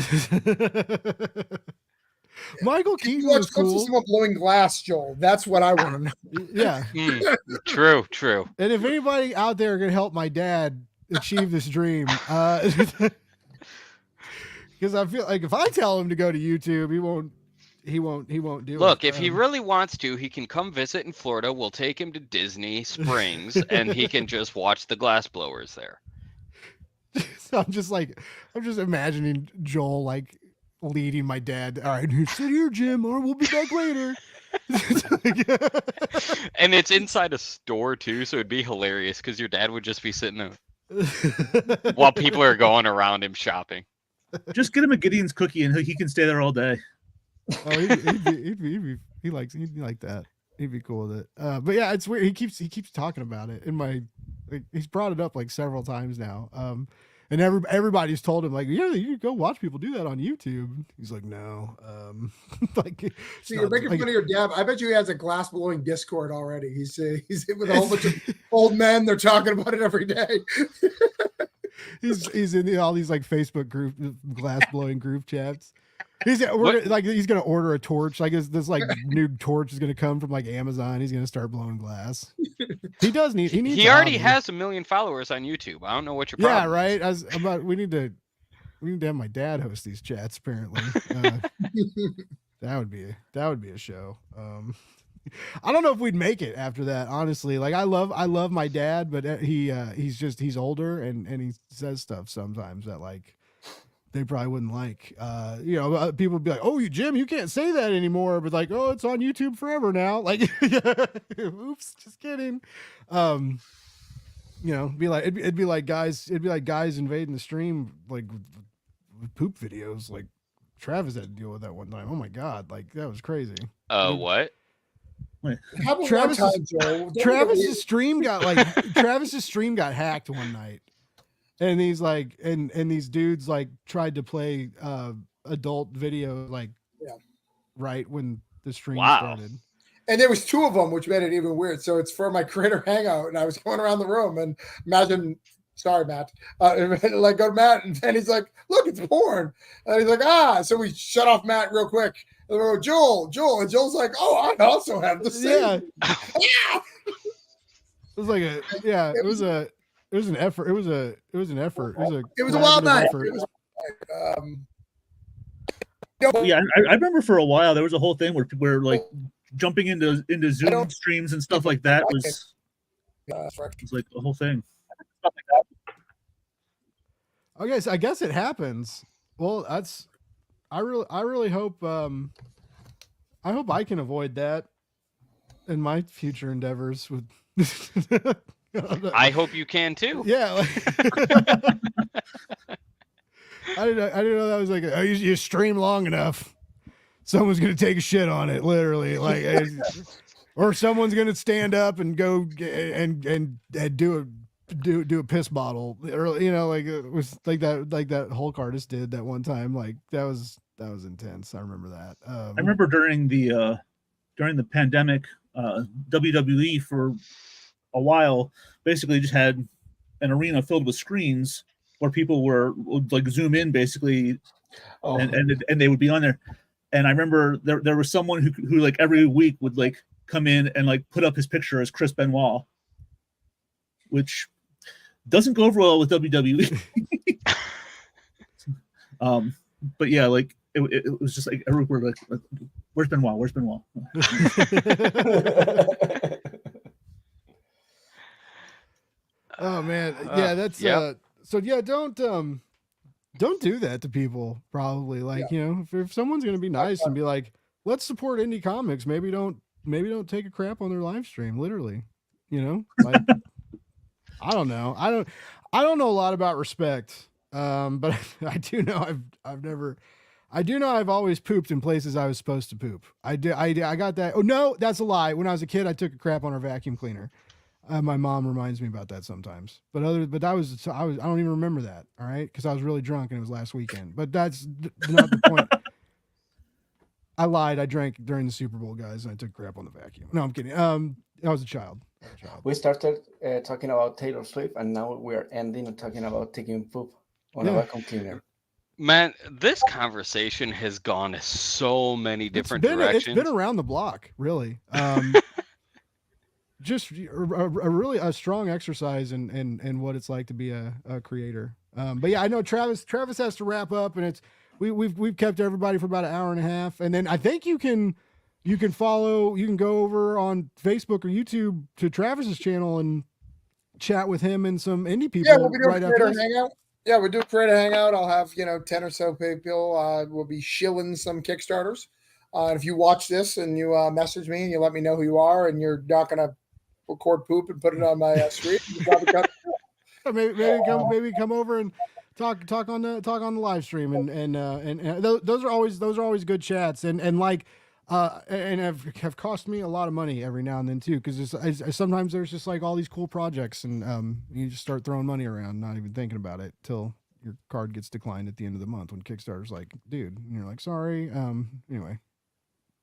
Michael You Keaton watch was clips of cool. someone blowing glass, Joel. That's what I want to know. Yeah, True. and if anybody out there can help my dad achieve this dream, because I feel like if I tell him to go to YouTube, he won't do it. Look, if he really wants to, he can come visit in Florida. We'll take him to Disney Springs, and he can just watch the glass blowers there. So I'm just imagining Joel like leading my dad. All right, sit here, Jim, or we'll be back later. And it's inside a store too, so it'd be hilarious because your dad would just be sitting there while people are going around him shopping. Just get him a Gideon's cookie and he can stay there all day. Oh, he'd like that. He'd be cool with it. But yeah, it's weird. He keeps talking about it he's brought it up like several times now. And everybody's told him like, yeah, you go watch people do that on YouTube. He's like, no. Like, So you're making fun of your dad. I bet you he has a glass blowing Discord already. He's with a whole bunch of old men. They're talking about it every day. he's in all these like Facebook group glass blowing group chats. He's gonna order a torch. Like this like new torch is gonna come from like Amazon. He's gonna start blowing glass. He needs. He already has 1 million followers on YouTube. I don't know what your problem. Yeah, right. We need to have my dad host these chats. Apparently, that would be a show. I don't know if we'd make it after that. Honestly, like I love my dad, but he's older and he says stuff sometimes that like they probably wouldn't like. People would be like, "Oh, Jim, you can't say that anymore." But like, "Oh, it's on YouTube forever now." Like, oops, just kidding. It'd be like guys invading the stream like with poop videos. Like Travis had to deal with that one time. Oh my god, like that was crazy. What? How about one time, Joel? Travis's stream got hacked one night. And he's like, and these dudes like tried to play adult video right when the stream started. And there was 2 of them, which made it even weird. So it's for my creator hangout, and I was going around the room and imagine. Sorry, Matt. Like go to Matt, and then he's like, "Look, it's porn." And he's like, So we shut off Matt real quick. And we go, Joel, and Joel's like, "Oh, I also have the same." Yeah. It was like It was an effort. It was an effort. It was a wild night. Yeah, I remember for a while there was a whole thing where like jumping into Zoom streams and stuff like that was like a whole thing. I guess it happens. Well, I really hope I hope I can avoid that in my future endeavors with I hope you can too. Yeah. I didn't know that was like you stream long enough, someone's gonna take a shit on it, literally, like, or someone's gonna stand up and go and do a piss bottle, or like it was like that Hulk artist did that one time. Like that was intense. I remember that. I remember during the pandemic, WWE for a while basically just had an arena filled with screens where people would like zoom in basically, and they would be on there. And I remember there was someone who like every week would like come in and like put up his picture as Chris Benoit, which doesn't go over well with WWE. But yeah, like it was just like everywhere, like Where's Benoit? Where's Benoit? Oh man, yeah, that's Yep. so yeah, don't do that to people. Probably like if someone's gonna be nice and be like, let's support indie comics. Maybe don't take a crap on their live stream. Literally, like I don't know. I don't know a lot about respect. But I do know I've always pooped in places I was supposed to poop. I got that. Oh no, that's a lie. When I was a kid, I took a crap on our vacuum cleaner. My mom reminds me about that sometimes. But I don't even remember that. All right, because I was really drunk and it was last weekend. But that's not the point. I lied. I drank during the Super Bowl, guys, and I took crap on the vacuum. No, I'm kidding. I was a child. We started talking about Taylor Swift, and now we're ending talking about taking poop on a vacuum cleaner. Man, this conversation has gone so many different directions. It's been around the block, really. Just a really strong exercise in what it's like to be a creator. But yeah, I know Travis has to wrap up, and we've kept everybody for about an hour and a half, and then I think you can go over on Facebook or YouTube to Travis's channel and chat with him and some indie people. Yeah, we'll be doing right a creator hangout. Yeah, we'll do a creator hangout. I'll have 10 or so people. We'll be shilling some Kickstarters. And if you watch this and you message me and you let me know who you are, and you're not gonna record poop and put it on my screen, you probably cut or maybe come over and talk on the live stream and those are always good chats and have cost me a lot of money every now and then too, because sometimes there's just like all these cool projects and you just start throwing money around, not even thinking about it till your card gets declined at the end of the month when Kickstarter's like, dude, and you're like, sorry. Anyway,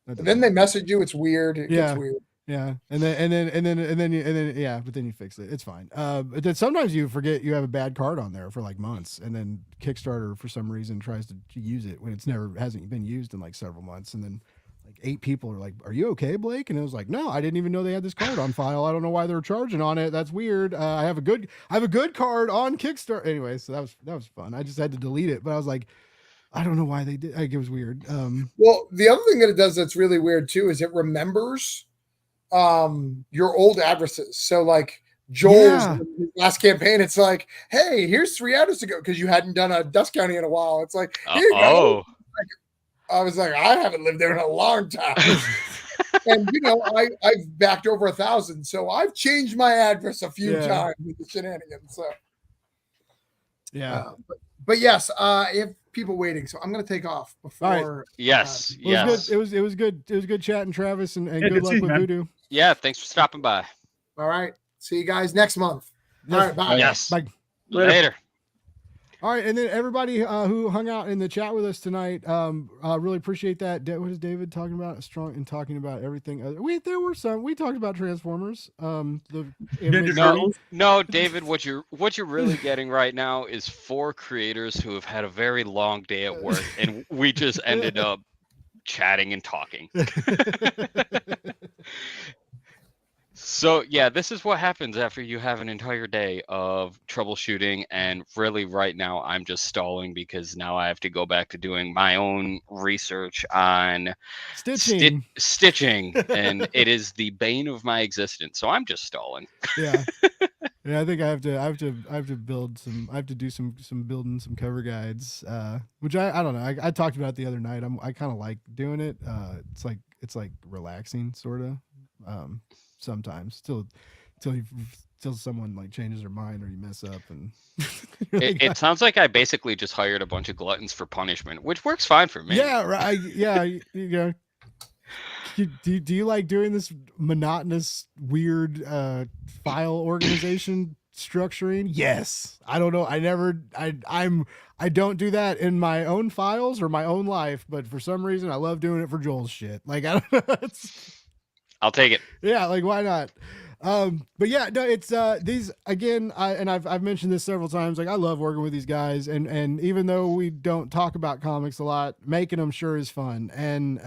then they message you. It's weird. It gets weird. Yeah, and then yeah, but then you fix it. It's fine. But then sometimes you forget you have a bad card on there for like months, and then Kickstarter for some reason tries to use it when hasn't been used in like several months, and then like 8 people are like, "Are you okay, Blake?" And it was like, "No, I didn't even know they had this card on file. I don't know why they're charging on it. That's weird. I have a good card on Kickstarter." Anyway, so that was fun. I just had to delete it, but I was like, I don't know why they did. Like, it was weird. Well, the other thing that it does that's really weird too is it remembers your old addresses. So like Joel's last campaign, it's like, hey, here's 3 addresses ago, because you hadn't done a Dust County in a while. It's like, here you go. I was like, I haven't lived there in a long time. And I've backed over 1,000, so I've changed my address a few times with the shenanigans. So but yes, if people waiting, so I'm going to take off before. Right. Yes. It was good. It was good chatting, Travis, and good luck with Voodoo. Yeah, thanks for stopping by. All right, see you guys next month. All right, bye. Yes. Bye. Later. All right, and then everybody who hung out in the chat with us tonight, really appreciate that. What is David talking about? Strong in talking about everything. We talked about Transformers. No, David, what you're really getting right now is 4 creators who have had a very long day at work, and we just ended up chatting and talking. So yeah, this is what happens after you have an entire day of troubleshooting, and really right now I'm just stalling because now I have to go back to doing my own research on stitching, and it is the bane of my existence. So I'm just stalling. Yeah, I think I have to build some. I have to do some building some cover guides, which I don't know. I talked about it the other night. I kind of like doing it. It's like relaxing, sort of. Sometimes till someone like changes their mind or you mess up, and it sounds like I basically just hired a bunch of gluttons for punishment, which works fine for me. Yeah, right. Yeah, do you like doing this monotonous, weird file organization structuring? Yes. I don't know. I don't do that in my own files or my own life, but for some reason I love doing it for Joel's shit. Like, I don't know. I'll take it. Yeah, like why not? But yeah, no, it's these again. I've mentioned this several times. Like, I love working with these guys, and even though we don't talk about comics a lot, making them sure is fun. And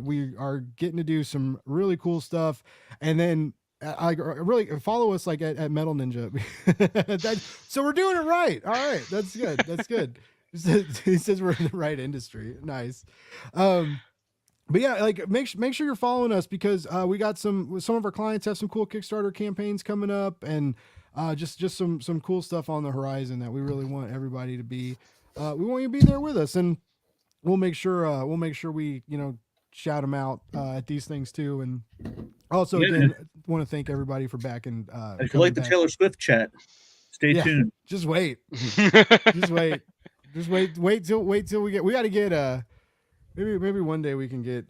we are getting to do some really cool stuff. And then I really follow us like at Metal Ninja. So we're doing it right. All right, that's good. That's good. He says we're in the right industry. Nice. But yeah, like make sure you're following us because we got some of our clients have some cool Kickstarter campaigns coming up, and just some cool stuff on the horizon that we really want everybody to be. We want you to be there with us, and we'll make sure we shout them out at these things too. And also again, want to thank everybody for backing. If you like the Taylor Swift chat, stay tuned. Just wait. Wait till we got to get maybe one day we can get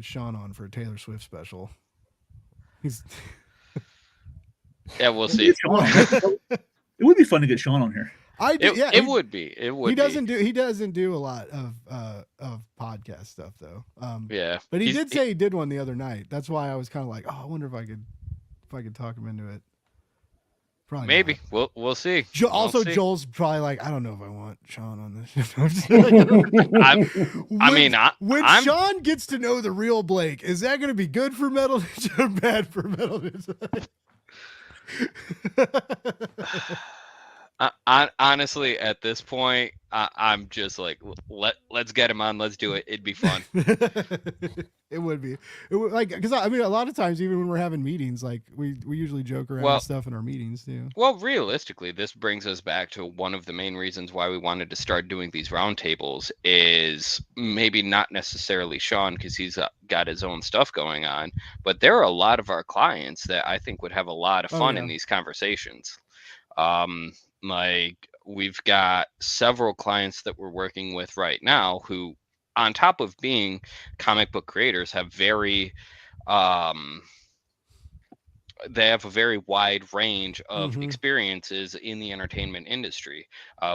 Sean on for a Taylor Swift special. Yeah, we'll see. It would be fun to get Sean on here. It would be. He doesn't do a lot of podcast stuff though. Yeah. But he did say he did one the other night. That's why I was kind of like, oh, I wonder if I could talk him into it. Probably maybe. not. We'll see. Joel's probably like, I don't know if I want Sean on this. When Sean gets to know the real Blake, is that going to be good for Metal Ninja or bad for Metal Ninja? Honestly, at this point, I'm just like, let's get him on. Let's do it. It'd be fun. It would be. It would, like, because I mean, a lot of times, even when we're having meetings, like we usually joke around and stuff in our meetings too. Well, realistically, this brings us back to one of the main reasons why we wanted to start doing these roundtables. Is maybe not necessarily Sean because he's got his own stuff going on, but there are a lot of our clients that I think would have a lot of fun in these conversations. Like we've got several clients that we're working with right now who, on top of being comic book creators, have they have a very wide range of experiences in the entertainment industry.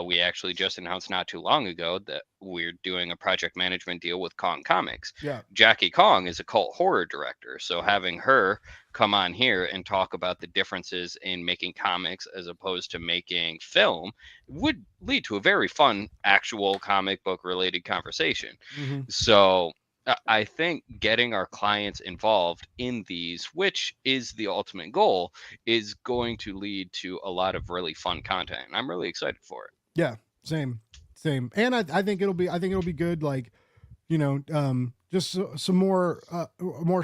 We actually just announced not too long ago that we're doing a project management deal with Kong Comics. Yeah. Jackie Kong is a cult horror director. So having her come on here and talk about the differences in making comics as opposed to making film would lead to a very fun, actual comic book related conversation. So I think getting our clients involved in these, which is the ultimate goal, is going to lead to a lot of really fun content. And I'm really excited for it. Yeah, same. And I think it'll be good. Like, just some more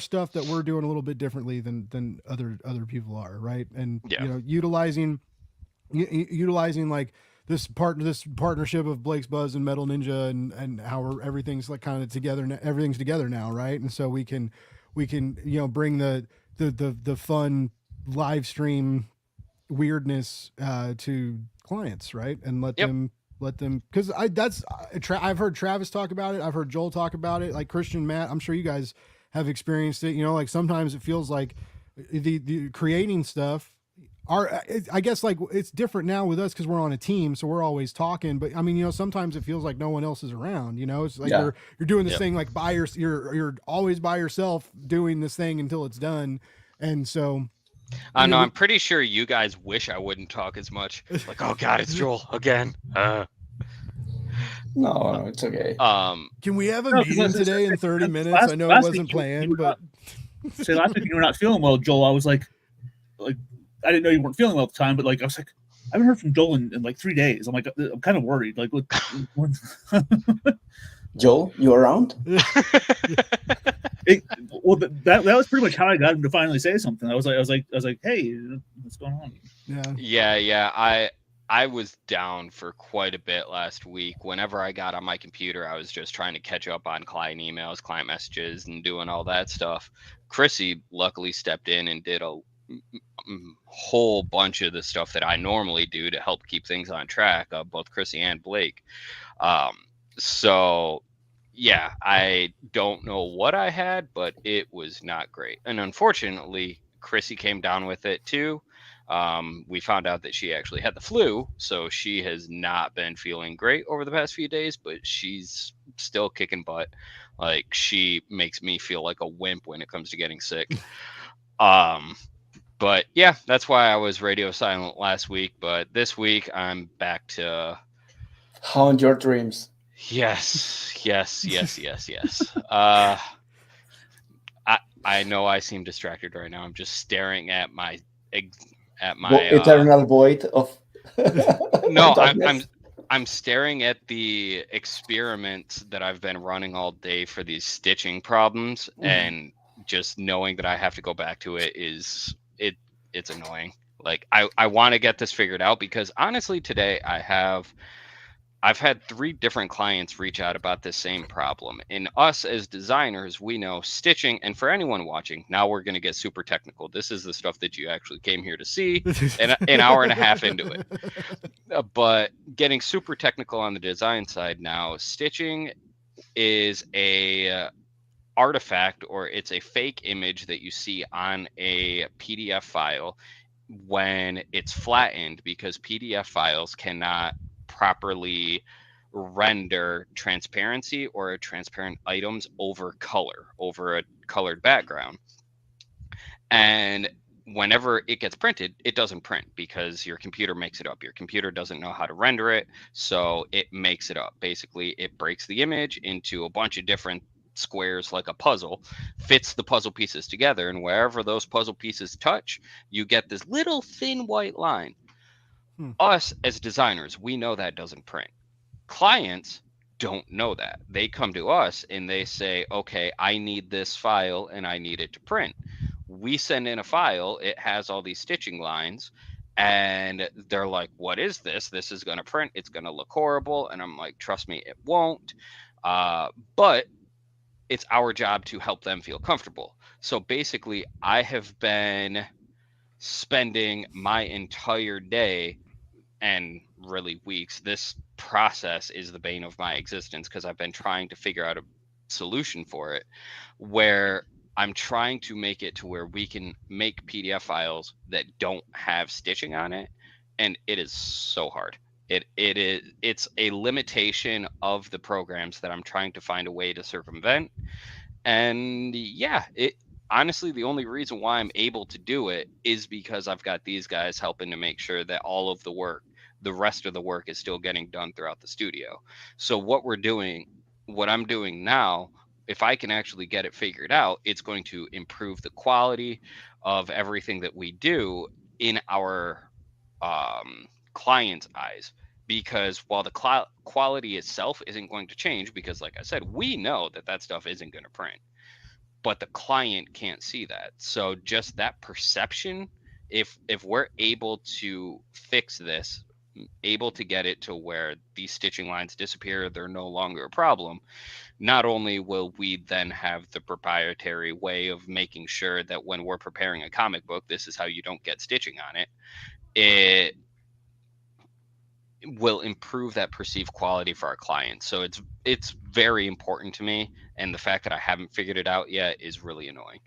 stuff that we're doing a little bit differently than other people are. Right. And, utilizing like this partnership of Blake's Buzz and Metal Ninja and how everything's like kind of together. Everything's together now. Right. And so we can, bring the fun live stream weirdness to clients. Right. And let them, because I've heard Travis talk about it. I've heard Joel talk about it. Like Christian, Matt, I'm sure you guys have experienced it. Like sometimes it feels like the creating stuff I guess like it's different now with us because we're on a team, so we're always talking. But I mean, sometimes it feels like no one else is around. It's like you're doing this thing like you're always by yourself doing this thing until it's done. And so no, I'm pretty sure you guys wish I wouldn't talk as much. Like, oh God, it's Joel again. No, it's okay. Can we have a meeting today in 30 minutes? I know it wasn't planned, but say last week you were not feeling well, Joel. I was like I didn't know you weren't feeling well at the time, but like I was like, I haven't heard from Joel in like 3 days. I'm like, I'm kind of worried. Like, Joel, you around? That was pretty much how I got him to finally say something. I was like, hey, what's going on? Yeah. I was down for quite a bit last week. Whenever I got on my computer, I was just trying to catch up on client emails, client messages, and doing all that stuff. Chrissy luckily stepped in and did a whole bunch of the stuff that I normally do to help keep things on track, both Chrissy and Blake. So yeah, I don't know what I had, but it was not great. And unfortunately, Chrissy came down with it too. We found out that she actually had the flu, so she has not been feeling great over the past few days, but she's still kicking butt. Like, she makes me feel like a wimp when it comes to getting sick. But yeah, that's why I was radio silent last week. But this week I'm back to haunt your dreams. Yes. I know I seem distracted right now. I'm just staring at my eternal void of. No, I'm staring at the experiments that I've been running all day for these stitching problems, and just knowing that I have to go back to it it's annoying. Like I want to get this figured out, because honestly today I've had 3 different clients reach out about this same problem. And us as designers, we know stitching, and for anyone watching, now we're going to get super technical. This is the stuff that you actually came here to see, an hour and a half into it. But getting super technical on the design side now, stitching is a artifact, or it's a fake image that you see on a PDF file when it's flattened, because PDF files cannot properly render transparency or transparent items over a colored background. And whenever it gets printed, it doesn't print because your computer makes it up. Your computer doesn't know how to render it, so it makes it up. Basically, it breaks the image into a bunch of different squares like a puzzle, fits the puzzle pieces together, and wherever those puzzle pieces touch, you get this little thin white line. Us as designers, we know that doesn't print. Clients don't know that. They come to us and they say, okay, I need this file and I need it to print. We send in a file, it has all these stitching lines, and they're like, what is this? This is going to print. It's going to look horrible. And I'm like, trust me, it won't. But it's our job to help them feel comfortable. So basically, I have been spending my entire day, and really weeks, this process is the bane of my existence, because I've been trying to figure out a solution for it, where I'm trying to make it to where we can make PDF files that don't have stitching on it, and it is so hard. It's a limitation of the programs that I'm trying to find a way to circumvent. And yeah, honestly, the only reason why I'm able to do it is because I've got these guys helping to make sure that all of the rest of the work is still getting done throughout the studio. So what I'm doing now, if I can actually get it figured out, it's going to improve the quality of everything that we do in our clients' eyes. Because while the quality itself isn't going to change, because like I said, we know that stuff isn't going to print, but the client can't see that. So just that perception, if we're able to fix this, able to get it to where these stitching lines disappear, they're no longer a problem, not only will we then have the proprietary way of making sure that when we're preparing a comic book, this is how you don't get stitching on it, it will improve that perceived quality for our clients. So it's very important to me, and the fact that I haven't figured it out yet is really annoying.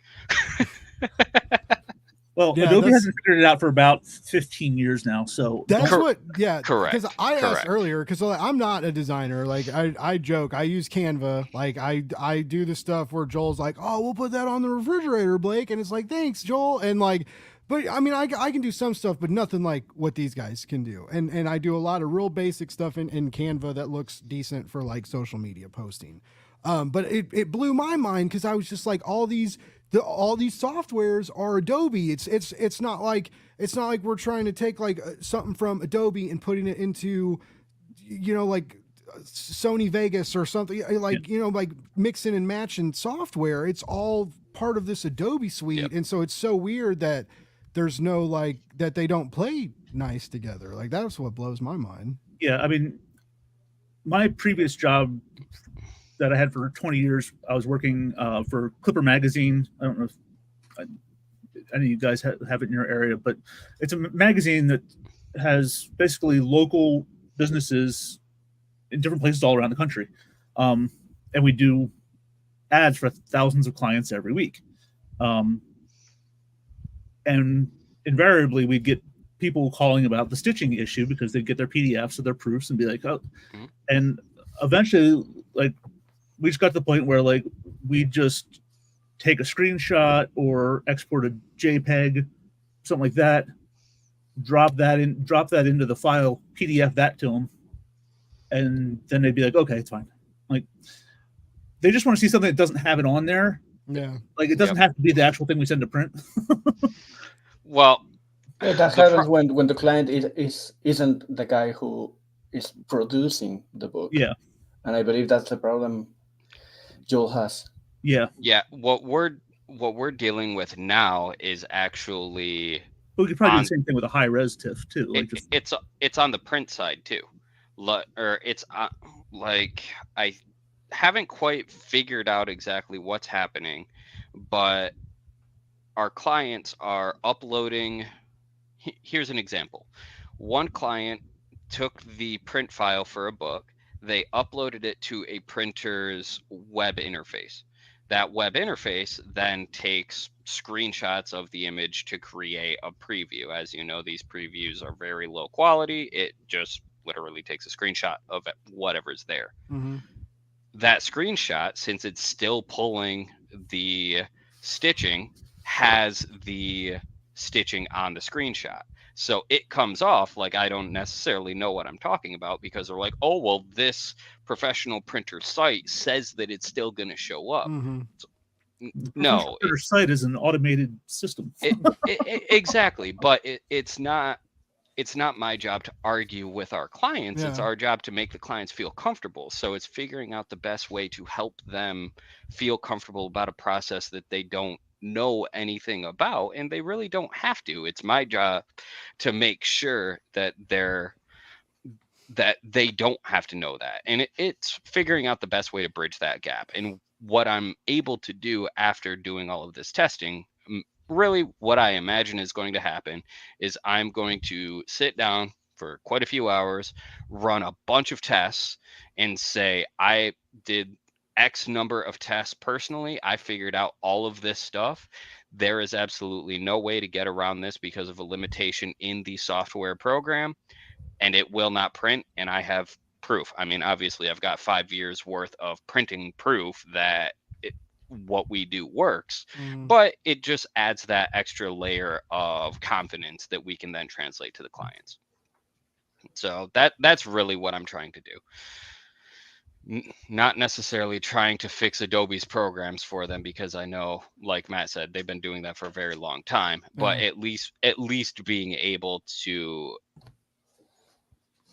Well, yeah, Adobe hasn't figured it out for about 15 years now. So that's correct. Because I asked earlier, because I'm not a designer. Like I joke, I use Canva. Like I do the stuff where Joel's like, oh, we'll put that on the refrigerator, Blake, and it's like, thanks, Joel. And like, but I mean, I can do some stuff, but nothing like what these guys can do. And I do a lot of real basic stuff in Canva that looks decent for like social media posting. But it blew my mind, because I was just like, all these softwares are Adobe. It's not like we're trying to take like something from Adobe and putting it into, like Sony Vegas or something, like, like mixing and matching software. It's all part of this Adobe suite. Yep. And so it's so weird that there's no, like, that they don't play nice together. Like, that's what blows my mind. Yeah. I mean, my previous job that I had for 20 years, I was working for Clipper Magazine. I don't know if any of you guys have it in your area, but it's a magazine that has basically local businesses in different places all around the country. And we do ads for thousands of clients every week. And invariably we get people calling about the stitching issue, because they get their PDFs of their proofs and be like, oh, and eventually, like, we just got to the point where, like, we just take a screenshot or export a JPEG, something like that, drop that into the file, PDF that to them, and then they'd be like, okay, it's fine. Like, they just want to see something that doesn't have it on there. Yeah. Like, it doesn't have to be the actual thing we send to print. Well, that happens when the client isn't the guy who is producing the book. Yeah. And I believe that's the problem Joel has. Yeah. Yeah, what we're dealing with now is actually But we could probably do On- the same thing with a high res TIFF too. Like it's on the print side too, or it's like I haven't quite figured out exactly what's happening, but our clients are uploading. Here's an example. One client took the print file for a book. They uploaded it to a printer's web interface. That web interface then takes screenshots of the image to create a preview. As you know, these previews are very low quality. It just literally takes a screenshot of whatever's there. Mm-hmm. That screenshot, since it's still pulling the stitching, has the stitching on the screenshot. So it comes off like I don't necessarily know what I'm talking about, because they're like, oh, well, this professional printer site says that it's still going to show up. Mm-hmm. No, their site is an automated system. exactly. But it's not my job to argue with our clients. It's Yeah. our job to make the clients feel comfortable. So it's figuring out the best way to help them feel comfortable about a process that they don't know anything about, and they really don't have to. It's my job to make sure that they don't have to know that, and it's figuring out the best way to bridge that gap. And what I'm able to do after doing all of this testing, really what I imagine is going to happen is I'm going to sit down for quite a few hours, run a bunch of tests, and say, I did X number of tests personally. I figured out all of this stuff. There is absolutely no way to get around this because of a limitation in the software program, and it will not print. And I have proof. I mean, obviously, I've got 5 years worth of printing proof that what we do works, but it just adds that extra layer of confidence that we can then translate to the clients. So that's really what I'm trying to do. Not necessarily trying to fix Adobe's programs for them, because I know, like Matt said, they've been doing that for a very long time, but at least being able to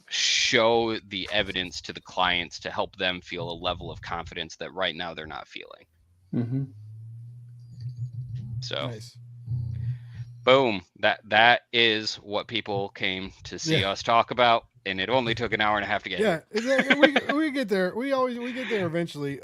show the evidence to the clients to help them feel a level of confidence that right now they're not feeling. Mm-hmm. So Nice. boom, that is what people came to see us talk about, and it only took an hour and a half to get here. Exactly. we get there. We get there eventually.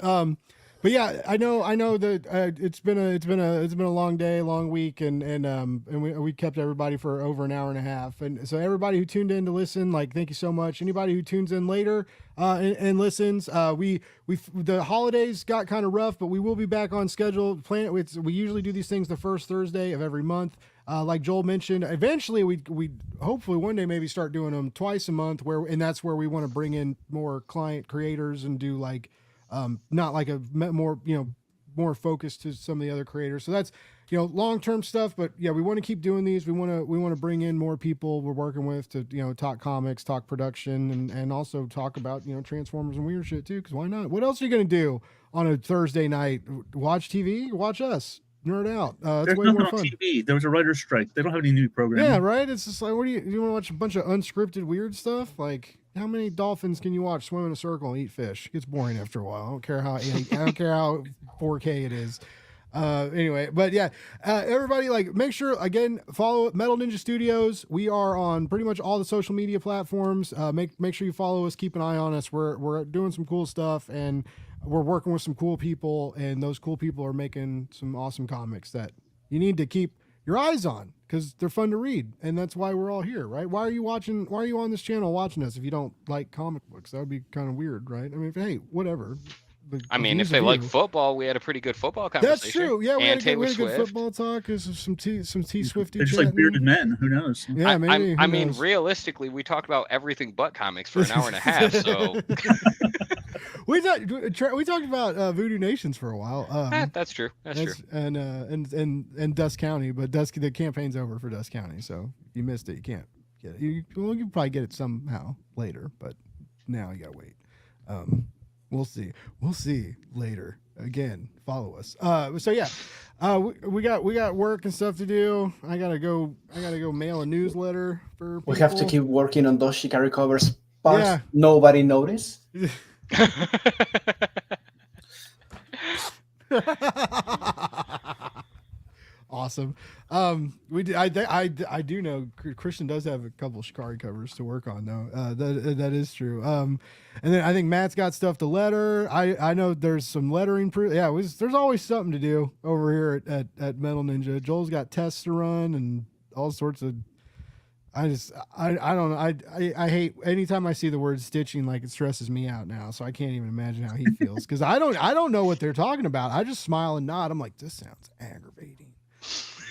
But yeah, I know that it's been a long day, long week, and we kept everybody for over an hour and a half, and so everybody who tuned in to listen, like, thank you so much. Anybody who tunes in later and listens, we the holidays got kind of rough, but we will be back on schedule. We usually do these things the first Thursday of every month. Like Joel mentioned, eventually we hopefully one day maybe start doing them twice a month, and that's where we want to bring in more client creators and do like not like a more focused to some of the other creators. So that's long-term stuff, but yeah, we want to keep doing these. We want to bring in more people we're working with to talk comics, talk production, and also talk about Transformers and weird shit too, because why not? What else are you gonna do on a Thursday night? Watch TV? Watch us nerd out. It's There's way nothing more on fun. TV. There was a writer's strike. They don't have any new programming. Yeah, right. It's just like, what do you want to watch a bunch of unscripted weird stuff? Like, how many dolphins can you watch swim in a circle and eat fish? It gets boring after a while. I don't care how 4K it is. Anyway, but yeah, everybody, like, make sure again, follow Metal Ninja Studios. We are on pretty much all the social media platforms. Make sure you follow us, keep an eye on us. We're doing some cool stuff, and we're working with some cool people, and those cool people are making some awesome comics that you need to keep your eyes on, because they're fun to read, and that's why we're all here, right? Why are you on this channel watching us if you don't like comic books? That would be kind of weird, right? I mean, hey, whatever. I mean, if they like football, we had a pretty good football conversation. That's true. Yeah, we had a good Swift. football talk. There's some Swifty. They're just like bearded men. Who knows? Yeah, maybe. I mean, realistically, we talked about everything but comics for an hour and a half. So we talked about Voodoo Nations for a while. That's true. That's true. And Dust County, but the campaign's over for Dust County, so if you missed it, you can't get it. You can probably get it somehow later, but now you gotta wait. We'll see later. Again, follow us. So yeah, we got work and stuff to do. I gotta go mail a newsletter for people. We have to keep working on those Shikari covers. parts Yeah. nobody noticed. Awesome. I do know Christian does have a couple Shikari covers to work on though. That is true. And then I think Matt's got stuff to letter. I know there's some lettering. There's always something to do over here at Metal Ninja. Joel's got tests to run and all sorts of. I don't know. I hate anytime I see the word stitching, like it stresses me out now. So I can't even imagine how he feels because I don't know what they're talking about. I just smile and nod. I'm like, this sounds aggravating.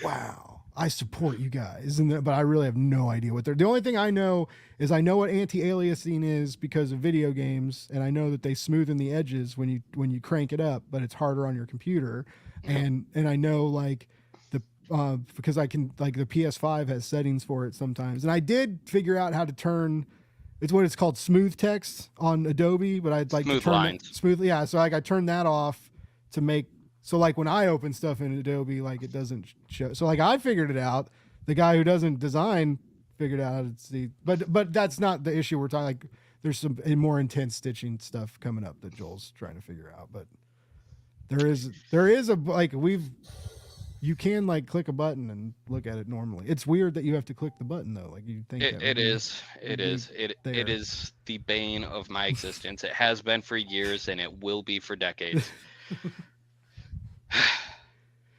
Wow, I support you guys, but I really have no idea what they're. The only thing I know is I know what anti-aliasing is because of video games, and I know that they smoothen the edges when you crank it up, but it's harder on your computer, and I know like because I can like the PS5 has settings for it sometimes, and I did figure out how to turn. It's what it's called smooth text on Adobe, but I'd like Smooth to turn lines. it smoothly. Yeah, so like I turned that off to make. So like when I open stuff in Adobe, like it doesn't show. So like I figured it out. The guy who doesn't design figured out how to see. But that's not the issue we're talking. Like there's some more intense stitching stuff coming up that Joel's trying to figure out. But there is a like you can like click a button and look at it normally. It's weird that you have to click the button though. Like you think It is the bane of my existence. It has been for years and it will be for decades.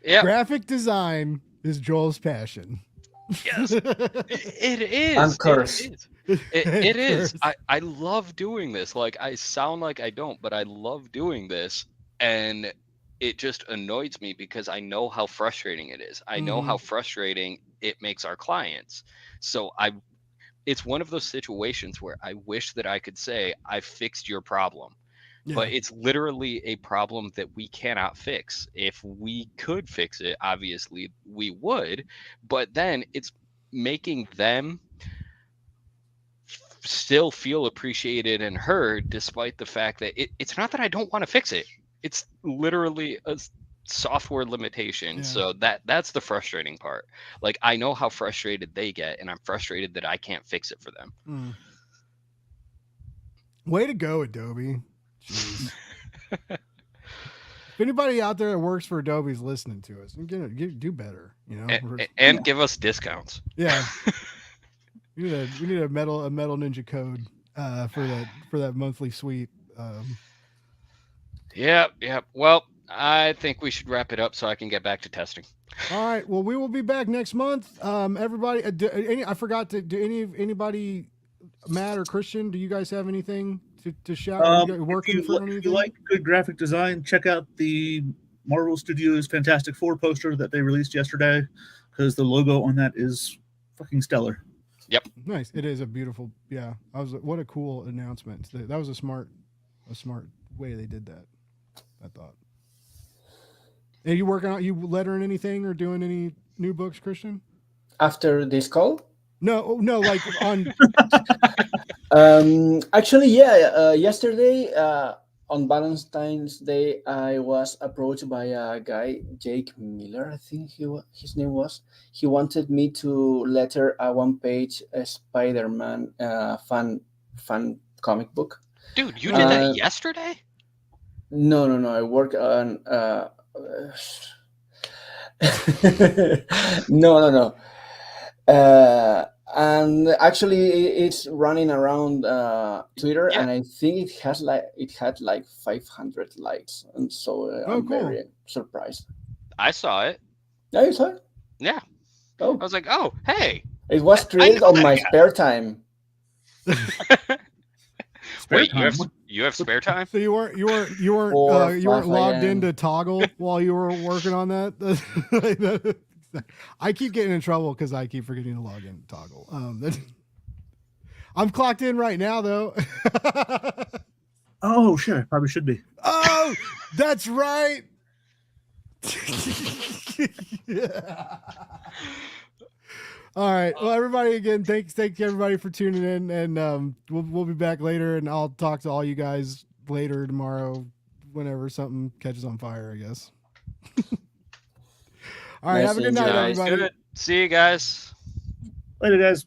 Yeah, graphic design is Joel's passion. yes, it is. I'm cursed. It is. I love doing this. Like I sound like I don't, but I love doing this, and it just annoys me because I know how frustrating it is. I know how frustrating it makes our clients. So it's one of those situations where I wish that I could say I fixed your problem. Yeah. But it's literally a problem that we cannot fix. If we could fix it, obviously we would. But then it's making them still feel appreciated and heard, despite the fact that it's not that I don't want to fix it. It's literally a software limitation. Yeah. So that's the frustrating part. Like I know how frustrated they get, and I'm frustrated that I can't fix it for them. Way to go, Adobe. Jeez. If anybody out there that works for Adobe is listening to us, do better, you know, and give us discounts. Yeah. we need a metal ninja code for that monthly suite. Yeah. Well, I think we should wrap it up so I can get back to testing. All right. Well, we will be back next month. Everybody, I forgot to do anybody, Matt or Christian, do you guys have anything to shout? If you like good graphic design, check out the Marvel Studios Fantastic Four poster that they released yesterday, because the logo on that is fucking stellar. Yep. Nice. It is a beautiful. Yeah. What a cool announcement. That was a smart way they did that, I thought. Are you working on, you lettering anything or doing any new books, Christian? After this call? No, like on. Actually, yeah. Yesterday, on Valentine's Day, I was approached by a guy, Jake Miller, I think his name was. He wanted me to letter a one-page Spider-Man fan comic book. Dude, you did that yesterday? No. I work on. No. And actually, it's running around Twitter, and I think it had like 500 likes, and so I'm cool. very surprised. I saw it. Yeah, you saw it? Yeah. Oh, I was like, oh, hey. it was created on my spare time. Wait, you have spare time? So you weren't 4, you weren't 5 logged a.m. into Toggle while you were working on that? I keep getting in trouble because I keep forgetting to log in Toggle. I'm clocked in right now though. Oh, sure, probably should be. Oh, that's right. Yeah. All right. Well, everybody, again, thanks everybody for tuning in, and we'll be back later, and I'll talk to all you guys later tomorrow, whenever something catches on fire, I guess. All right. Nice have a good night, enjoy. everybody. See you guys. Later, guys.